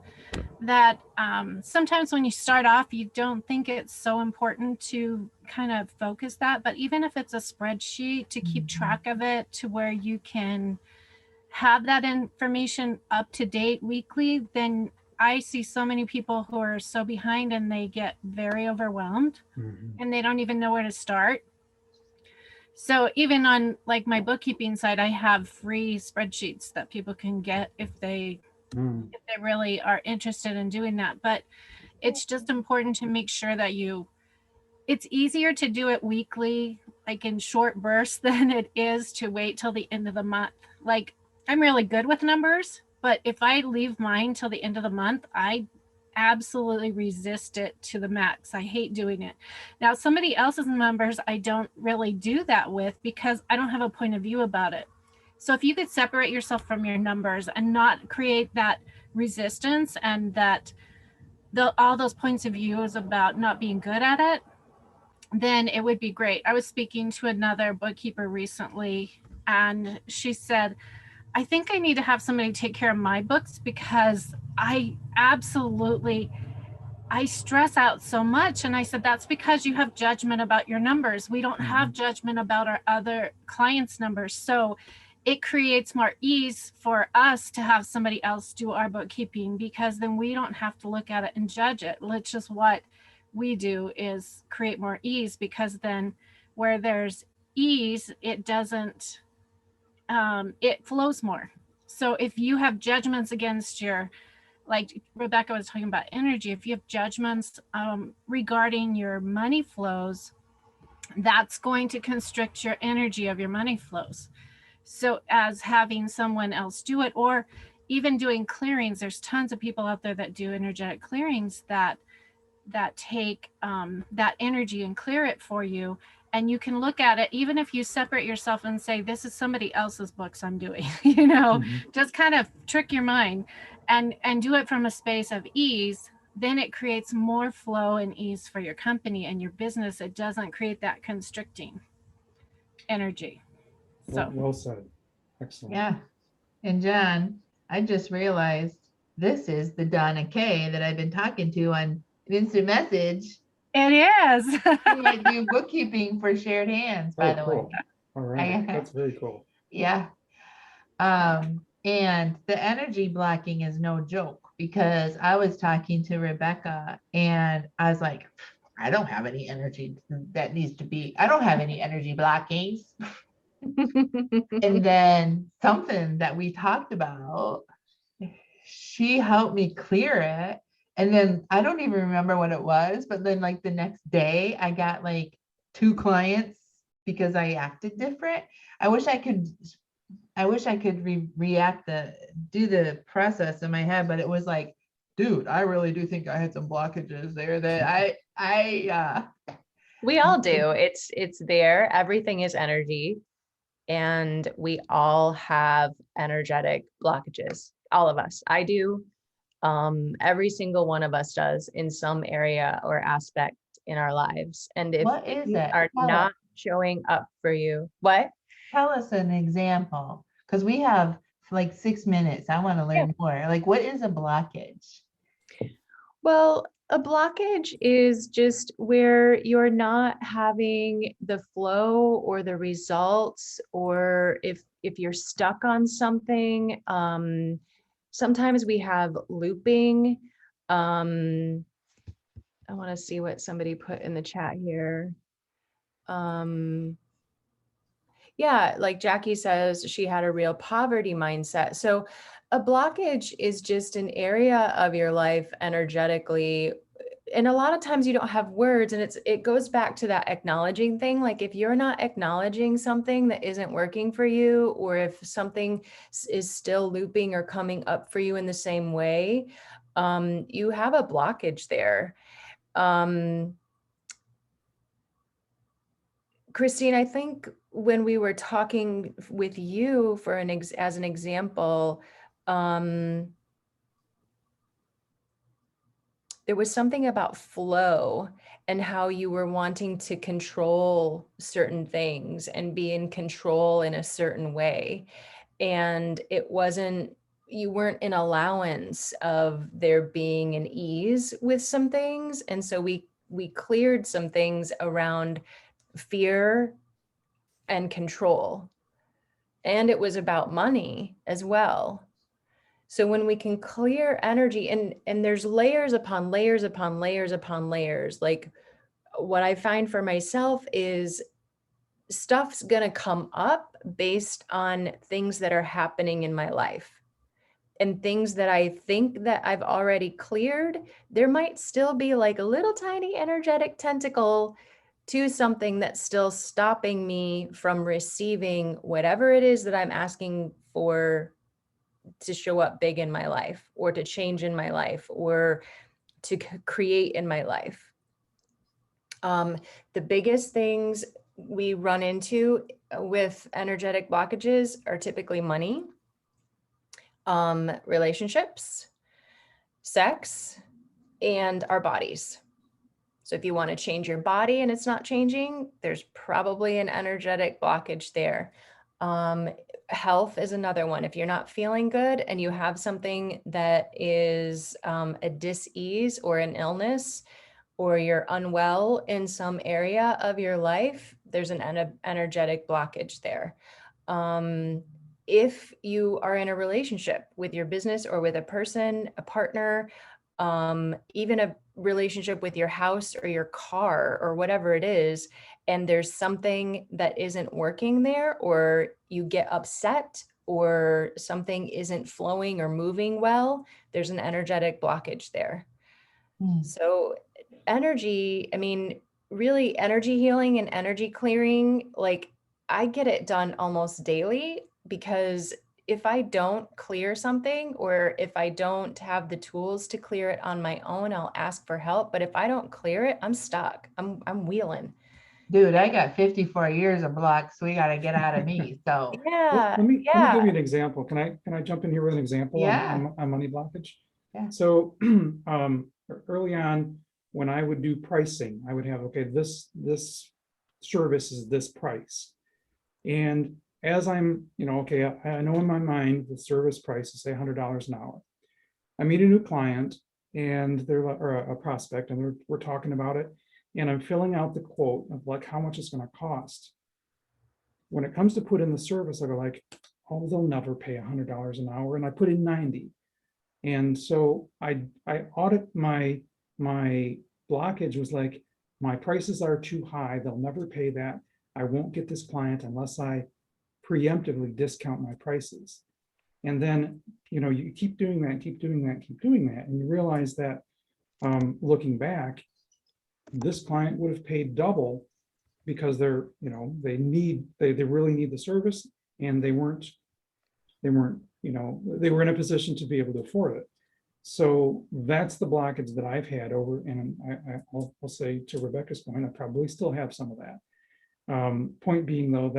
that sometimes when you start off, you don't think it's so important to kind of focus that. But even if it's a spreadsheet, to keep track of it to where you can have that information up to date weekly, then I see so many people who are so behind and they get very overwhelmed and they don't even know where to start. So even on like my bookkeeping side, I have free spreadsheets that people can get if they really are interested in doing that. But it's just important to make sure that it's easier to do it weekly, like in short bursts, than it is to wait till the end of the month. Like I'm really good with numbers, but if I leave mine till the end of the month, I absolutely resist it to the max. I hate doing it. Now, somebody else's numbers, I don't really do that with because I don't have a point of view about it. So if you could separate yourself from your numbers and not create that resistance and that all those points of views about not being good at it, then it would be great. I was speaking to another bookkeeper recently, and she said, I think I need to have somebody take care of my books because I stress out so much. And I said, that's because you have judgment about your numbers. We don't have judgment about our other clients' numbers. So it creates more ease for us to have somebody else do our bookkeeping, because then we don't have to look at it and judge it, which is what we do is create more ease, because then where there's ease, it doesn't, it flows more. So if you have judgments against your, like Rebecca was talking about energy, if you have judgments regarding your money flows, that's going to constrict your energy of your money flows. So as having someone else do it, or even doing clearings, there's tons of people out there that do energetic clearings that take that energy and clear it for you. And you can look at it, even if you separate yourself and say, this is somebody else's books I'm doing, you know, just kind of trick your mind and do it from a space of ease. Then it creates more flow and ease for your company and your business. It doesn't create that constricting energy. So Well said. Excellent. Yeah. And John, I just realized this is the Donna Kay that I've been talking to on instant message. it is. I do bookkeeping for Shared Hands, by the cool. way. All right. That's very cool. Yeah. And the energy blocking is no joke, because I was talking to Rebecca and I was like, I don't have any energy that needs to be, I don't have any energy blockings. And then something that we talked about, she helped me clear it. And then I don't even remember what it was, but then like the next day I got like 2 clients because I acted different. I wish I could do the process in my head, but it was like, dude, I really do think I had some blockages there that We all do. It's there. Everything is energy. And we all have energetic blockages. All of us. I do. Every single one of us does in some area or aspect in our lives. And if What is things it? are Tell not us. showing up for you, what? Tell us an example, because we have like 6 minutes. I want to learn more. Like, what is a blockage? Well, a blockage is just where you're not having the flow or the results, or if you're stuck on something. Sometimes we have looping. I want to see what somebody put in the chat here. Yeah, like Jackie says, she had a real poverty mindset. So a blockage is just an area of your life energetically. And a lot of times you don't have words, and it goes back to that acknowledging thing. Like if you're not acknowledging something that isn't working for you, or if something is still looping or coming up for you in the same way, you have a blockage there. Christine, I think when we were talking with you for as an example, there was something about flow and how you were wanting to control certain things and be in control in a certain way. And you weren't in allowance of there being an ease with some things. And so we cleared some things around fear and control. And it was about money as well. So when we can clear energy, and there's layers upon layers upon layers upon layers, like what I find for myself is stuff's gonna come up based on things that are happening in my life. And things that I think that I've already cleared, there might still be like a little tiny energetic tentacle to something that's still stopping me from receiving whatever it is that I'm asking for to show up big in my life, or to change in my life, or to create in my life. The biggest things we run into with energetic blockages are typically money, relationships, sex, and our bodies. So if you want to change your body and it's not changing, there's probably an energetic blockage there. Health is another one. If you're not feeling good and you have something that is a dis-ease or an illness, or you're unwell in some area of your life, there's an energetic blockage there. If you are in a relationship with your business or with a person, a partner, even relationship with your house or your car or whatever it is, and there's something that isn't working there, or you get upset or something isn't flowing or moving well, there's an energetic blockage there. Hmm. So energy, I mean, really energy healing and energy clearing, like I get it done almost daily, because if I don't clear something, or if I don't have the tools to clear it on my own, I'll ask for help. But if I don't clear it, I'm stuck. I'm wheeling. Dude, I got 54 years of blocks, so we got to get out of me. So Well, Yeah, let me give yeah. you an example. Can I jump in here with an example Yeah. on money blockage? Yeah. So early on, when I would do pricing, I would have, okay, this service is this price. And as I'm, okay, I know in my mind the service price is say $100 an hour. I meet a new client and or a prospect, and we're talking about it, and I'm filling out the quote of like how much it's going to cost. When it comes to put in the service, I go like, oh, they'll never pay $100 an hour, and I put in 90. And so I audit my blockage was like, my prices are too high. They'll never pay that. I won't get this client unless I preemptively discount my prices. And then, you keep doing that, keep doing that, keep doing that. And you realize that looking back, this client would have paid double because they're, they really need the service, and they weren't, they were in a position to be able to afford it. So that's the blockage that I've had over, and I'll say to Rebecca's point, I probably still have some of that. Point being though,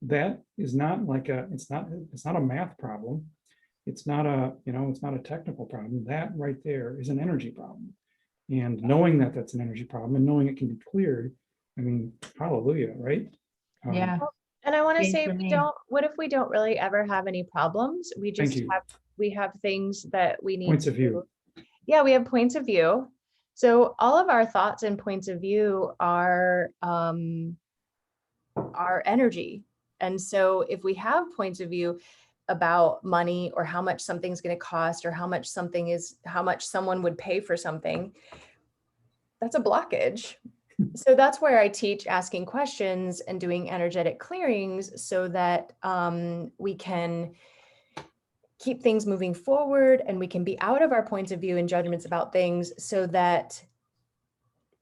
that is not like it's not a math problem. It's not it's not a technical problem. That right there is an energy problem. And knowing that that's an energy problem and knowing it can be cleared, I mean, hallelujah, right? Yeah. And I want to Same say, for me. what if we don't really ever have any problems? We Thank just you. have things that we need Points to, of view. yeah, we have points of view. So all of our thoughts and points of view are energy. And so if we have points of view about money, or how much something's going to cost, or how much someone would pay for something, that's a blockage. So that's where I teach asking questions and doing energetic clearings, so that we can keep things moving forward, and we can be out of our points of view and judgments about things, so that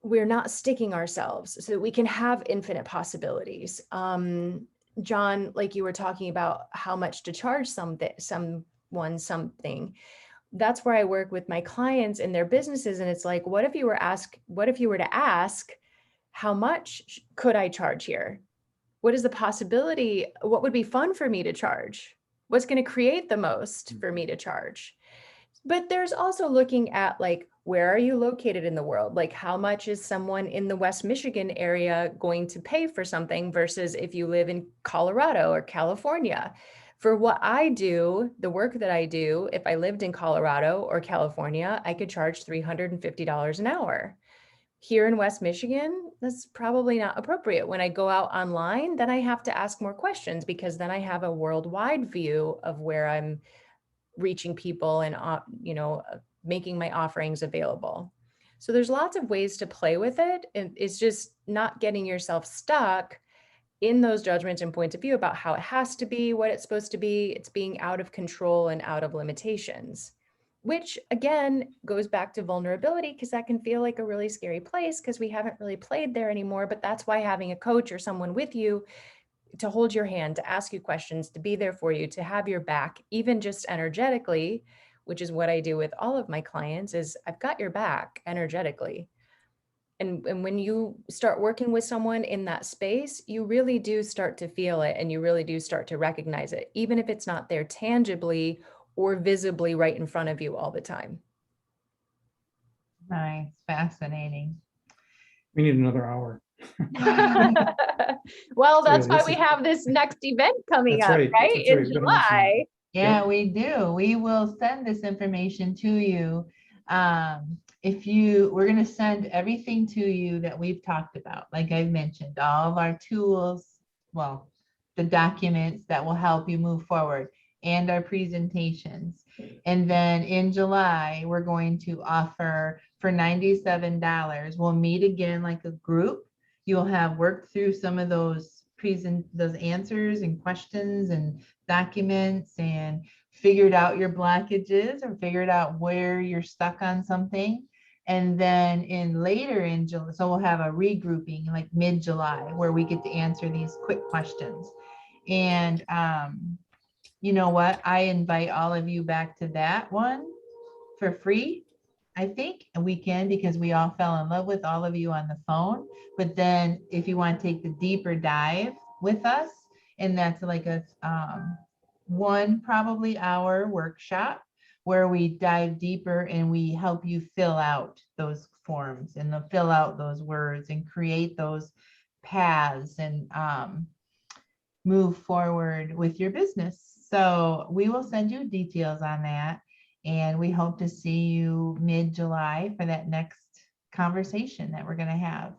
we're not sticking ourselves, so that we can have infinite possibilities. John, like you were talking about how much to charge someone something. That's where I work with my clients in their businesses. And it's like, what if you were to ask, how much could I charge here? What is the possibility? What would be fun for me to charge? What's going to create the most for me to charge? But there's also looking at, like, where are you located in the world? Like, how much is someone in the West Michigan area going to pay for something versus if you live in Colorado or California? For what I do, the work that I do, if I lived in Colorado or California, I could charge $350 an hour. Here in West Michigan, that's probably not appropriate. When I go out online, then I have to ask more questions, because then I have a worldwide view of where I'm reaching people and making my offerings available. So there's lots of ways to play with it, and it's just not getting yourself stuck in those judgments and points of view about how it has to be, what it's supposed to be. It's being out of control and out of limitations, which again goes back to vulnerability, because that can feel like a really scary place, because we haven't really played there anymore. But that's why having a coach or someone with you to hold your hand, to ask you questions, to be there for you, to have your back, even just energetically, which is what I do with all of my clients, is I've got your back energetically. And when you start working with someone in that space, you really do start to feel it, and you really do start to recognize it, even if it's not there tangibly or visibly right in front of you all the time. Nice. Fascinating. We need another hour. Well, that's Really, why we have this next event coming That's up, right. right? That's In right. We gotta mention that. July. Yeah, we do. We will send this information to you. We're going to send everything to you that we've talked about. Like I've mentioned, all of our tools, well, the documents that will help you move forward, and our presentations. And then in July, we're going to offer for $97. We'll meet again like a group. You'll have worked through some of those those answers and questions and documents and figured out your blockages or figured out where you're stuck on something. And then later in July, so we'll have a regrouping like mid-July where we get to answer these quick questions. And you know what? I invite all of you back to that one for free. I think we can, because we all fell in love with all of you on the phone. But then if you want to take the deeper dive with us, and that's like a one probably hour workshop where we dive deeper and we help you fill out those forms and fill out those words and create those paths and move forward with your business. So we will send you details on that. And we hope to see you mid-July for that next conversation that we're going to have.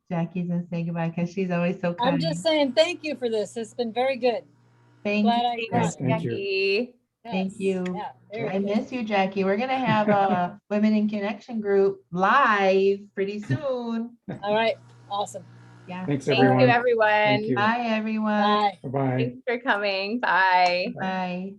Jackie's going to say goodbye because she's always so kind. I'm just saying thank you for this. It's been very good. Thank Glad you. I Thanks, got it. Thank you. Jackie. Thank Yes. you. Yeah, very I good. miss you, Jackie. We're going to have a Women in Connection group live pretty soon. All right. Awesome. Yeah. Thanks, Thank everyone. you, everyone. Thank you. Bye, everyone. Bye. Bye-bye. Thanks for coming. Bye. Bye.